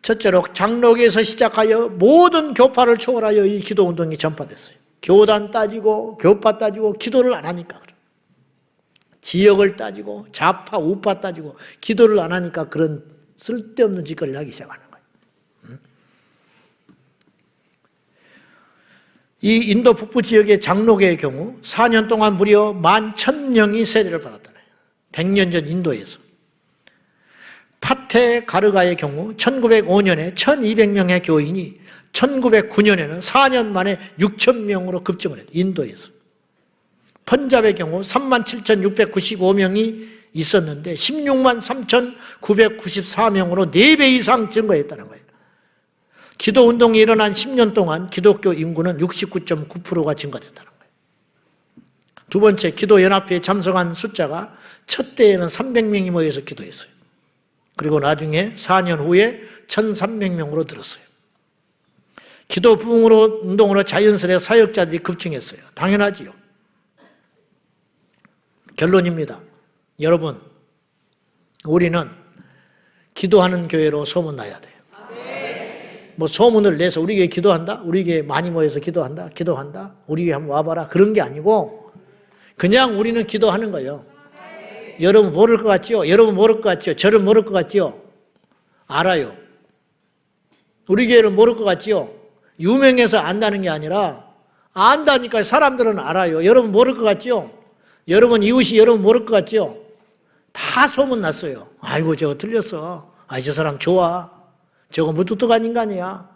첫째로 장로교에서 시작하여 모든 교파를 초월하여 이 기도운동이 전파됐어요. 교단 따지고 교파 따지고 기도를 안 하니까 그래요. 지역을 따지고 좌파 우파 따지고 기도를 안 하니까 그런 쓸데없는 짓거리를 하기 시작하는 거예요. 이 인도 북부 지역의 장로교의 경우 4년 동안 무려 11,000명이 세례를 받았다는 거예요. 100년 전 인도에서. 파테 가르가의 경우 1905년에 1,200명의 교인이 1909년에는 4년 만에 6,000명으로 급증을 했어요. 인도에서. 펀잡의 경우 37,695명이 있었는데 16만 3,994명으로 4배 이상 증가했다는 거예요. 기도운동이 일어난 10년 동안 기독교 인구는 69.9%가 증가됐다는 거예요. 두 번째, 기도연합회에 참석한 숫자가 첫 때에는 300명이 모여서 기도했어요. 그리고 나중에 4년 후에 1,300명으로 늘었어요. 기도 부흥으로 운동으로 자연스레 사역자들이 급증했어요. 당연하지요. 결론입니다. 여러분, 우리는 기도하는 교회로 소문나야 돼요. 뭐 소문을 내서 우리 교회 기도한다? 우리 교회 많이 모여서 기도한다? 기도한다? 우리 교회 한번 와봐라. 그런 게 아니고 그냥 우리는 기도하는 거예요. 여러분 모를 것 같지요? 여러분 모를 것 같지요? 저를 모를 것 같지요? 알아요. 우리 교회를 모를 것 같지요? 유명해서 안다는 게 아니라 안다니까 사람들은 알아요. 여러분 모를 것 같지요? 여러분 이웃이 여러분 모를 것 같지요? 다 소문났어요. 아이고 저거 틀렸어. 아이 저 사람 좋아. 저거 무뚝뚝한 인간이야.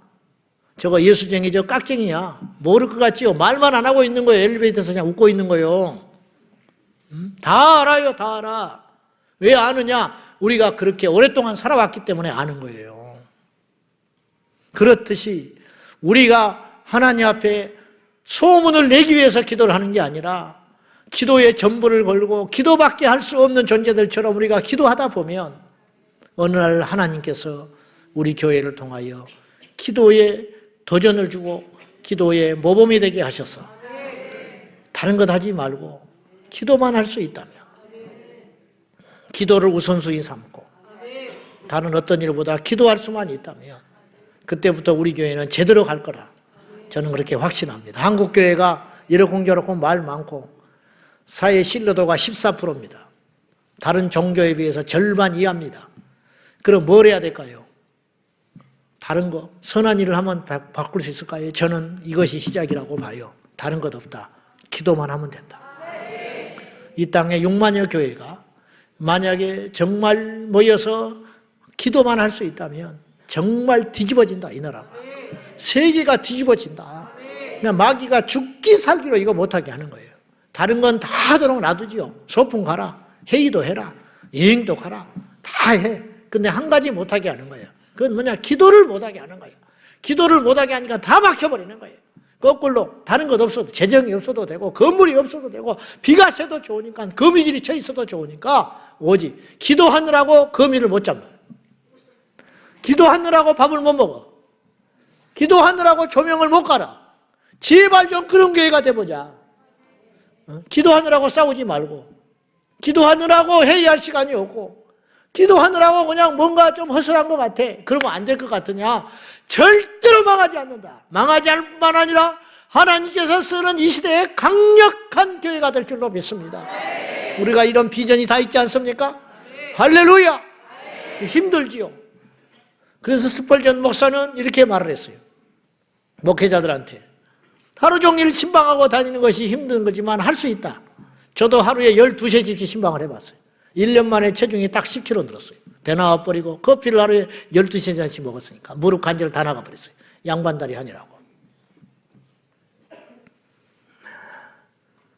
저거 예수쟁이 저 깍쟁이야. 모를 것 같지요? 말만 안 하고 있는 거예요. 엘리베이터에서 그냥 웃고 있는 거예요. 다 알아요. 다 알아. 왜 아느냐? 우리가 그렇게 오랫동안 살아왔기 때문에 아는 거예요. 그렇듯이 우리가 하나님 앞에 소문을 내기 위해서 기도를 하는 게 아니라 기도에 전부를 걸고 기도밖에 할 수 없는 존재들처럼 우리가 기도하다 보면 어느 날 하나님께서 우리 교회를 통하여 기도에 도전을 주고 기도에 모범이 되게 하셔서 다른 것 하지 말고 기도만 할 수 있다면 기도를 우선순위 삼고 다른 어떤 일보다 기도할 수만 있다면 그때부터 우리 교회는 제대로 갈 거라 저는 그렇게 확신합니다. 한국교회가 이러쿵저러쿵 말 많고 사회 신뢰도가 14%입니다. 다른 종교에 비해서 절반 이하입니다. 그럼 뭘 해야 될까요? 다른 거, 선한 일을 하면 바꿀 수 있을까요? 저는 이것이 시작이라고 봐요. 다른 것 없다. 기도만 하면 된다. 이 땅에 6만여 교회가 만약에 정말 모여서 기도만 할 수 있다면 정말 뒤집어진다, 이 나라가. 세계가 뒤집어진다. 그냥 마귀가 죽기 살기로 이거 못하게 하는 거예요. 다른 건 다 하도록 놔두지요. 소풍 가라, 회의도 해라, 여행도 가라, 다 해. 근데 한 가지 못하게 하는 거예요. 그건 뭐냐? 기도를 못하게 하는 거예요. 기도를 못하게 하니까 다 막혀버리는 거예요. 거꾸로 다른 것 없어도, 재정이 없어도 되고 건물이 없어도 되고 비가 새도 좋으니까, 거미줄이 쳐 있어도 좋으니까 오직 기도하느라고 거미를 못 잡아요. 기도하느라고 밥을 못 먹어. 기도하느라고 조명을 못 갈아. 제발 좀 그런 교회가 돼보자. 기도하느라고 싸우지 말고, 기도하느라고 회의할 시간이 없고, 기도하느라고 그냥 뭔가 좀 허술한 것 같아. 그러면 안 될 것 같으냐? 절대로 망하지 않는다. 망하지 않을 뿐만 아니라 하나님께서 쓰는 이 시대에 강력한 교회가 될 줄로 믿습니다. 우리가 이런 비전이 다 있지 않습니까? 할렐루야! 힘들지요. 그래서 스펄전 목사는 이렇게 말을 했어요. 목회자들한테. 하루 종일 신방하고 다니는 것이 힘든 거지만 할 수 있다. 저도 하루에 12세씩 신방을 해봤어요. 1년 만에 체중이 딱 10kg 늘었어요. 배 나와버리고 커피를 하루에 12잔씩 먹었으니까 무릎 관절 다 나가버렸어요. 양반다리 하느라고.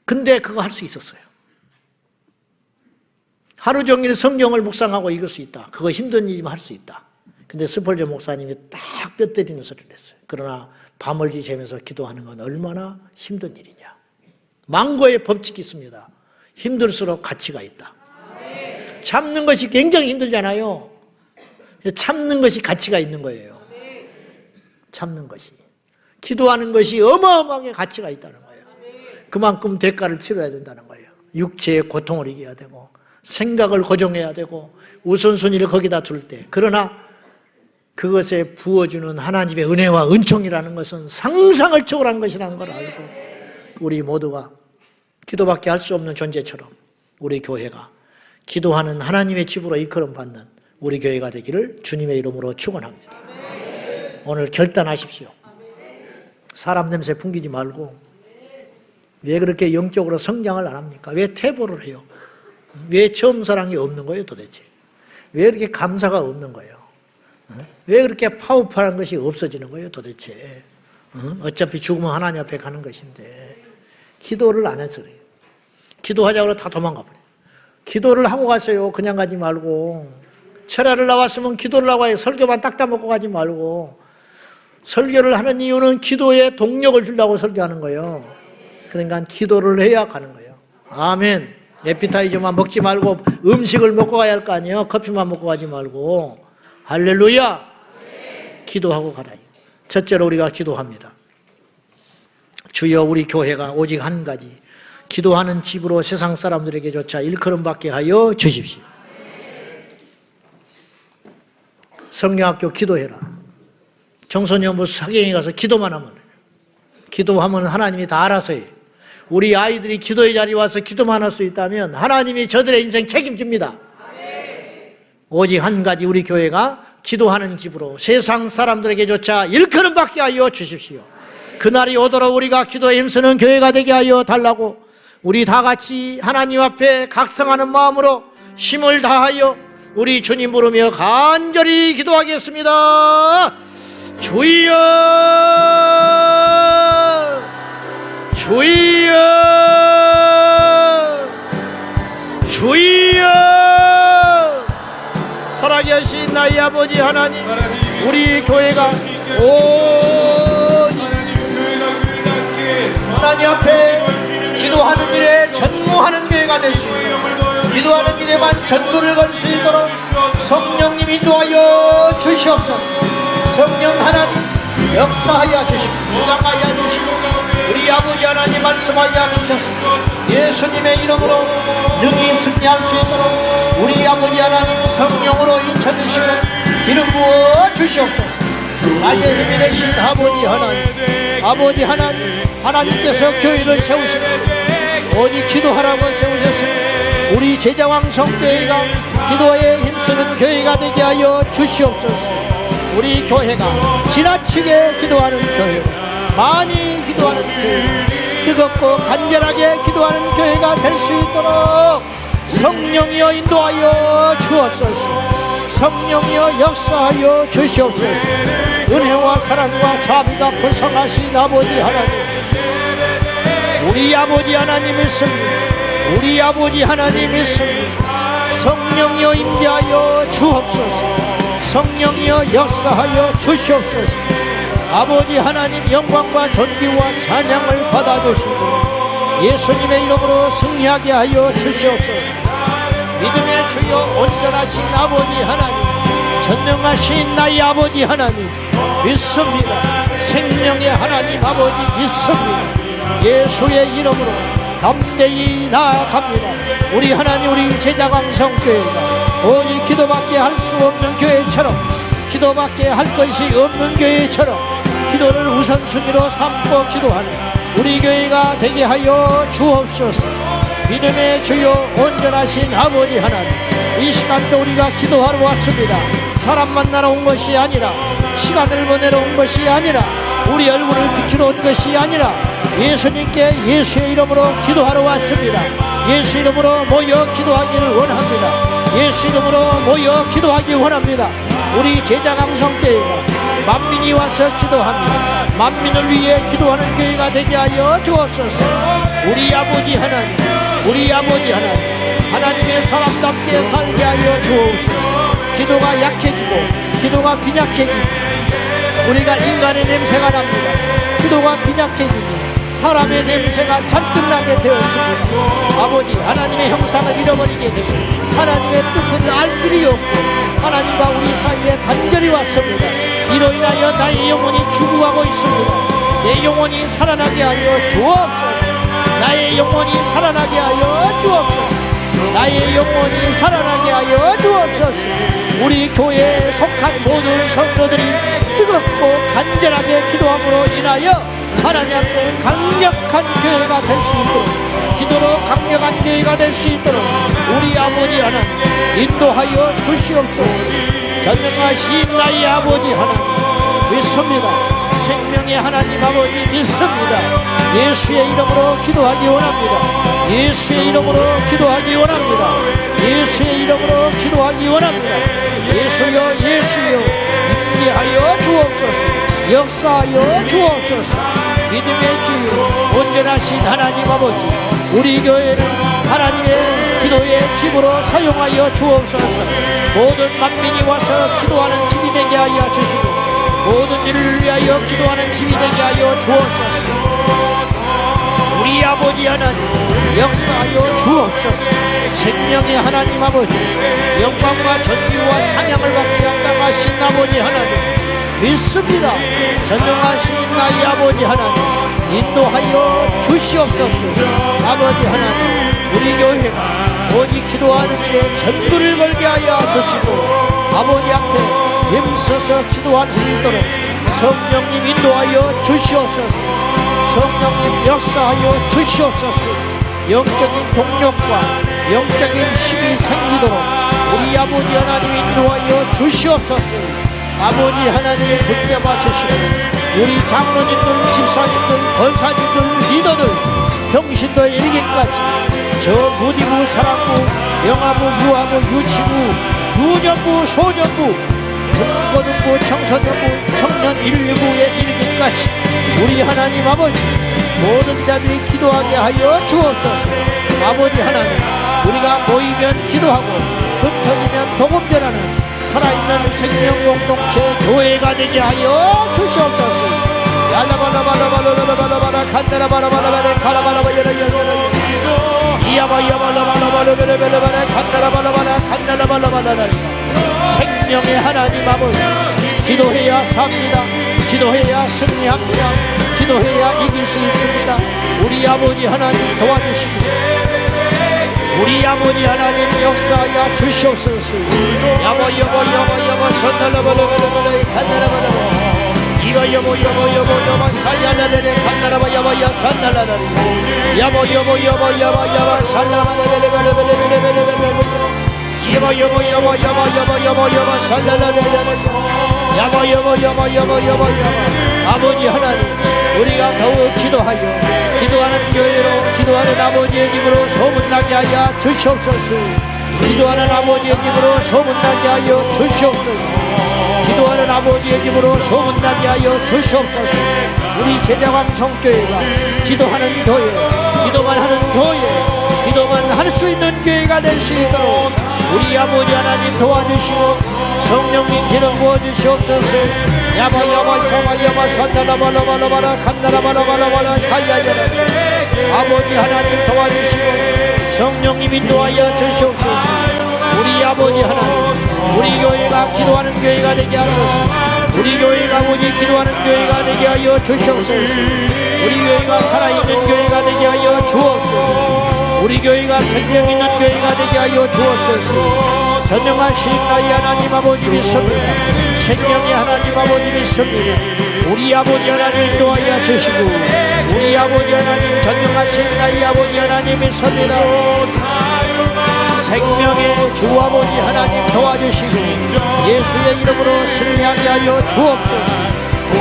근데 그거 할 수 있었어요. 하루 종일 성경을 묵상하고 읽을 수 있다. 그거 힘든 일이지만 할 수 있다. 근데 스펄전 목사님이 딱 뼈 때리는 소리를 했어요. 그러나 밤을 지새면서 기도하는 건 얼마나 힘든 일이냐. 망고의 법칙이 있습니다. 힘들수록 가치가 있다. 참는 것이 굉장히 힘들잖아요. 참는 것이 가치가 있는 거예요. 참는 것이. 기도하는 것이 어마어마하게 가치가 있다는 거예요. 그만큼 대가를 치러야 된다는 거예요. 육체의 고통을 이겨야 되고, 생각을 고정해야 되고, 우선순위를 거기다 둘 때. 그러나 그것에 부어주는 하나님의 은혜와 은총이라는 것은 상상을 초월한 것이라는 걸 알고, 우리 모두가 기도밖에 할 수 없는 존재처럼 우리 교회가 기도하는 하나님의 집으로 이끌음받는 우리 교회가 되기를 주님의 이름으로 축원합니다. 오늘 결단하십시오. 사람 냄새 풍기지 말고, 왜 그렇게 영적으로 성장을 안 합니까? 왜 퇴보를 해요? 왜 처음 사랑이 없는 거예요 도대체? 왜 이렇게 감사가 없는 거예요? 왜 그렇게 파워풀한 것이 없어지는 거예요 도대체? 어차피 죽으면 하나님 앞에 가는 것인데 기도를 안 해서 그래요. 기도하자고 다 도망가 버려요. 기도를 하고 가세요. 그냥 가지 말고. 철야를 나왔으면 기도를 하고 가요. 설교만 딱 따먹고 가지 말고. 설교를 하는 이유는 기도에 동력을 주려고 설교하는 거예요. 그러니까 기도를 해야 가는 거예요. 아멘. 에피타이저만 먹지 말고 음식을 먹고 가야 할 거 아니에요. 커피만 먹고 가지 말고. 할렐루야. 기도하고 가라요. 첫째로 우리가 기도합니다. 주여, 우리 교회가 오직 한 가지 기도하는 집으로 세상 사람들에게조차 일컬음받게 하여 주십시오. 성령학교 기도해라. 청소년부 사경에 가서 기도만 하면, 기도하면 하나님이 다 알아서 해요. 우리 아이들이 기도의 자리에 와서 기도만 할 수 있다면 하나님이 저들의 인생 책임집니다. 오직 한 가지 우리 교회가 기도하는 집으로 세상 사람들에게조차 일컬음받게 하여 주십시오. 그날이 오도록 우리가 기도에 힘쓰는 교회가 되게 하여 달라고 우리 다 같이 하나님 앞에 각성하는 마음으로 힘을 다하여 우리 주님 부르며 간절히 기도하겠습니다. 주여, 주여, 주여. 살아계신 나의 아버지 하나님, 우리 교회가 오직 하나님 앞에 기도하는 일에 전무하는 교회가 되시고, 기도하는 일에만 전부를 걸 수 있도록 성령님 인도하여 주시옵소서. 성령 하나님 역사하여 주시고 주장하여 주시고 우리 아버지 하나님 말씀하여 주셔서 예수님의 이름으로 능히 승리할 수 있도록 우리 아버지 하나님 성령으로 인쳐주시고 기름 부어 주시옵소서. 나의 힘이 되신 아버지 하나님, 아버지 하나님, 하나님께서 교회를 세우시고 오직 기도하라고 세우셨습니다. 우리 제자왕성교회가 기도에 힘쓰는 교회가 되게 하여 주시옵소서. 우리 교회가 지나치게 기도하는 교회, 많이 기도하는 교회, 뜨겁고 간절하게 기도하는 교회가 될 수 있도록 성령이여 인도하여 주옵소서. 성령이여 역사하여 주시옵소서. 은혜와 사랑과 자비가 풍성하신 아버지 하나님, 우리 아버지 하나님 믿습니다. 우리 아버지 하나님 믿습니다. 성령이여 임재하여 주옵소서. 성령이여 역사하여 주시옵소서. 아버지 하나님 영광과 존귀와 찬양을 받아주시고 예수님의 이름으로 승리하게 하여 주시옵소서. 믿음의 주여 온전하신 아버지 하나님, 전능하신 나의 아버지 하나님 믿습니다. 생명의 하나님 아버지 믿습니다. 예수의 이름으로 담대히 나아갑니다. 우리 하나님, 우리 제자광성교회가 오직 기도밖에 할 수 없는 교회처럼, 기도밖에 할 것이 없는 교회처럼 기도를 우선순위로 삼고 기도하는 우리 교회가 되게 하여 주옵소서. 믿음의 주여 온전하신 아버지 하나님, 이 시간도 우리가 기도하러 왔습니다. 사람 만나러 온 것이 아니라, 시간을 보내러 온 것이 아니라, 우리 얼굴을 비추러 온 것이 아니라 예수님께 예수의 이름으로 기도하러 왔습니다. 예수 이름으로 모여 기도하기를 원합니다. 예수 이름으로 모여 기도하기 원합니다. 우리 제자강성교회가 만민이 와서 기도합니다. 만민을 위해 기도하는 교회가 되게 하여 주옵소서. 우리 아버지 하나님, 우리 아버지 하나님, 하나님의 사람답게 살게 하여 주옵소서. 기도가 약해지고 기도가 빈약해지고 우리가 인간의 냄새가 납니다. 기도가 빈약해지고 사람의 냄새가 잔뜩 나게 되었습니다. 아버지 하나님의 형상을 잃어버리게 되고 하나님의 뜻을 알 길이 없고 하나님과 우리 사이에 단절이 왔습니다. 이로 인하여 나의 영혼이 죽어가고 있습니다. 내 영혼이 살아나게 하여 주옵소서. 나의 영혼이 살아나게 하여 주옵소서. 나의 영혼이 살아나게 하여 주옵소서. 우리 교회에 속한 모든 성도들이 뜨겁고 간절하게 기도함으로 인하여 하나님 앞에 강력한 교회가 될 수 있도록, 기도로 강력한 교회가 될 수 있도록 우리 아버지 하나님 인도하여 주시옵소서. 전능하신 나의 아버지 하나님 믿습니다. 생명의 하나님 아버지 믿습니다. 예수의 이름으로 기도하기 원합니다. 예수의 이름으로 기도하기 원합니다. 예수의 이름으로 기도하기 원합니다. 예수여 예수여 임재하여 주옵소서. 역사하여 주옵소서. 믿음의 주여 온전하신 하나님 아버지, 우리 교회를 하나님의 기도의 집으로 사용하여 주옵소서. 모든 만민이 와서 기도하는 집이 되게 하여 주시고 모든 일을 위하여 기도하는 집이 되게 하여 주옵소서. 우리 아버지 하나님 역사하여 주옵소서. 생명의 하나님 아버지, 영광과 존귀와 찬양을 받게 합당하신 아버지 하나님 믿습니다. 전능하신 나의 아버지 하나님 인도하여 주시옵소서. 아버지 하나님, 우리 교회가 오직 기도하는 일에 전부를 걸게 하여 주시고 아버지 앞에 힘써서 기도할 수 있도록 성령님 인도하여 주시옵소서. 성령님 역사하여 주시옵소서. 영적인 동력과 영적인 힘이 생기도록 우리 아버지 하나님 인도하여 주시옵소서. 아버지 하나님 붙잡아 주시고 우리 장로님들, 집사님들, 권사님들, 리더들 병신도에 이르기까지 저 무디부, 사랑부, 영아부, 유아부, 유치부, 유년부, 소년부, 중고등부, 청소년부, 청년 119에 이르기까지 우리 하나님 아버지 모든 자들이 기도하게 하여 주옵소서. 아버지 하나님, 우리가 모이면 기도하고 흩어지면 복음 전하는 살아있는 생명 공동체 교회가 되게 하여 주시옵소서. 야라바라바라바라바라바라 칸다라바라바라바라 카라바라바 여라여라여라 이야바야바라바라바라바라바라 칸다라바라바라 칸다라바라바라라. 생명의 하나님 아버지, 기도해야 삽니다. 기도해야 승리합니다. 기도해야 이길 수 있습니다. 우리 아버지 하나님 도와주시고 우리 아버지 하나님 역사하여 주시옵소서. 야바 야바야바 산날라발라발라발라 칸나라발라바 이거 여보 사야라레레 칸나라바 야바야 산날라라리 야보 살라발라발라발라발라발라발라 여보 살라라레레 야보 아버지 하나님 우리가 더욱 기도하는 교회로 기도하는 아버지의 집으로 소문나게 하여 주시옵소서. 기도하는 아버지의 집으로 소문나게 하여 주시옵소서. 기도하는 아버지의 집으로 소문나게 하여 주시옵소서. 우리 제자광성교회가 기도하는 교회, 기도만 하는 교회, 기도만 할 수 있는 교회가 될 수 있도록 우리 아버지 하나님 도와주시고 성령님 기름 부어주시옵소서. 야바 산나라발라발라발라 칸나라발라발라발라 가야야라 아버지 하나님 도와주시고 성령님 인도하여 주시옵소서. 우리 아버지 하나님 우리 교회가 기도하는 교회가 되게 하소서. 우리 교회가 아버지 기도하는 교회가 되게 하여 주시옵소서. 우리 교회가 살아있는 교회가 되게 하여 주옵소서. 우리 교회가 생명 있는 교회가 되게 하여 주옵소서. 전능하신 나의 하나님 아버지 믿습니다. 생명의 하나님 아버지 믿습니다. 우리 아버지 하나님 인도하여 주시고 우리 아버지 하나님 전능하신 나의 아버지 하나님 믿습니다. 생명의 주 아버지 하나님 도와주시고 예수의 이름으로 승리하게 하여 주옵소서.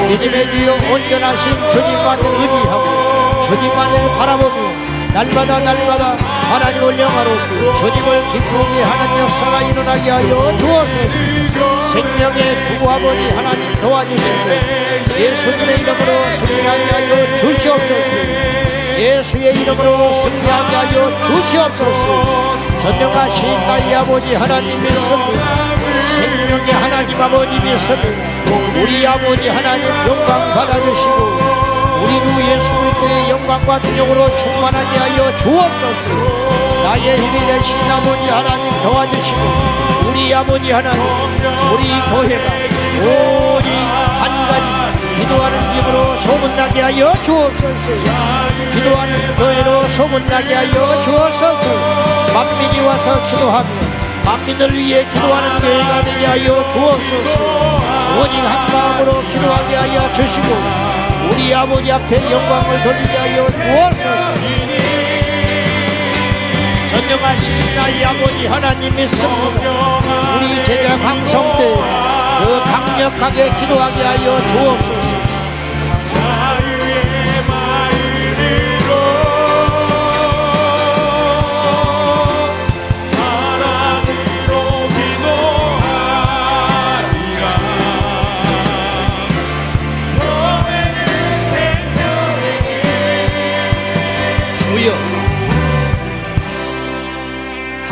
믿음의 주여 온전하신 주님만을 의지하고 주님만을 바라보며 날마다 하나님을 영화롭고 주님을 기쁘게 하는 역사가 일어나게 하여 주옵소서. 생명의 주 아버지 하나님 도와주시고 예수님의 이름으로 승리하게 하여 주시옵소서. 예수의 이름으로 승리하게 하여 주시옵소서. 전능하신 나의 아버지 하나님 믿습니다. 생명의 하나님 아버지 믿습니다. 우리 아버지 하나님 영광 받아주시고 우리 주 예수 그리스도의 영광과 능력으로 충만하게 하여 주옵소서. 나의 힘이 되신 아버지 하나님 도와주시고 우리 아버지 하나님 우리 교회가 오직 한 가지 기도하는 집으로 소문나게 하여 주옵소서. 기도하는 교회로 소문나게 하여 주옵소서. 만민이 와서 기도하며 만민을 위해 기도하는 교회가 되게 하여 주옵소서. 오직 한 마음으로 기도하게 하여 주시고 우리 아버지 앞에 영광을 돌리게 하여 주옵소서. 전능하신 나의 아버지 하나님 믿습니다. 우리 제자 강성교회 그 강력하게 기도하게 하여 주옵소서.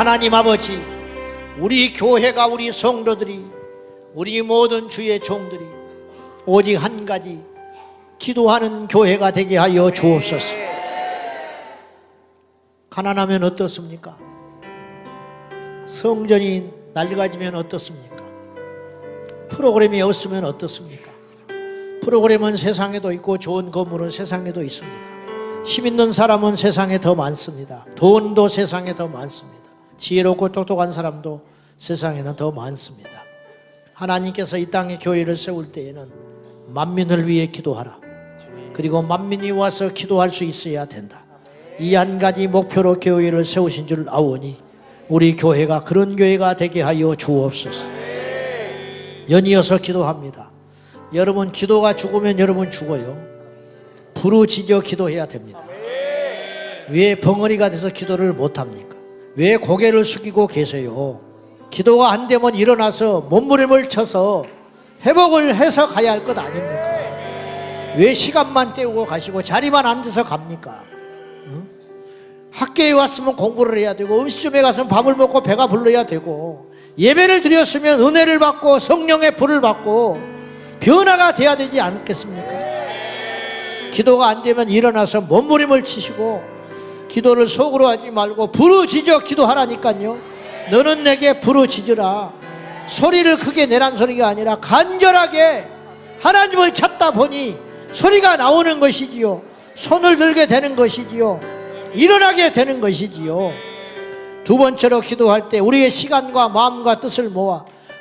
하나님 아버지 우리 교회가 우리 성도들이 우리 모든 주의 종들이 오직 한 가지 기도하는 교회가 되게 하여 주옵소서. 가난하면 어떻습니까? 성전이 낡아지면 어떻습니까? 프로그램이 없으면 어떻습니까? 프로그램은 세상에도 있고 좋은 건물은 세상에도 있습니다. 힘 있는 사람은 세상에 더 많습니다. 돈도 세상에 더 많습니다. 지혜롭고 똑똑한 사람도 세상에는 더 많습니다. 하나님께서 이 땅에 교회를 세울 때에는 만민을 위해 기도하라. 그리고 만민이 와서 기도할 수 있어야 된다. 이 한 가지 목표로 교회를 세우신 줄 아오니 우리 교회가 그런 교회가 되게 하여 주옵소서. 연이어서 기도합니다. 여러분 기도가 죽으면 여러분 죽어요. 부르짖어 기도해야 됩니다. 왜 벙어리가 돼서 기도를 못합니까? 왜 고개를 숙이고 계세요? 기도가 안 되면 일어나서 몸부림을 쳐서 회복을 해서 가야 할 것 아닙니까? 왜 시간만 때우고 가시고 자리만 앉아서 갑니까? 응? 학교에 왔으면 공부를 해야 되고 음식점에 가서는 밥을 먹고 배가 불러야 되고 예배를 드렸으면 은혜를 받고 성령의 불을 받고 변화가 돼야 되지 않겠습니까? 기도가 안 되면 일어나서 몸부림을 치시고 기도를 속으로 하지 말고 부르짖어 기도하라니까요. 너는 내게 부르짖으라. 소리를 크게 내란 소리가 아니라 간절하게 하나님을 찾다 보니 소리가 나오는 것이지요. 손을 들게 되는 것이지요. 일어나게 되는 것이지요. 두 번째로 기도할 때 우리의 시간과 마음과 뜻을 모아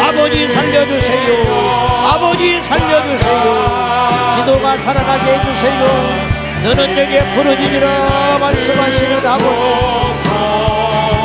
아버지 살려주세요. 아버지 살려주세요. 기도가 살아나게 해주세요. 너는 내게 부르짖으라 말씀하시는 아버지.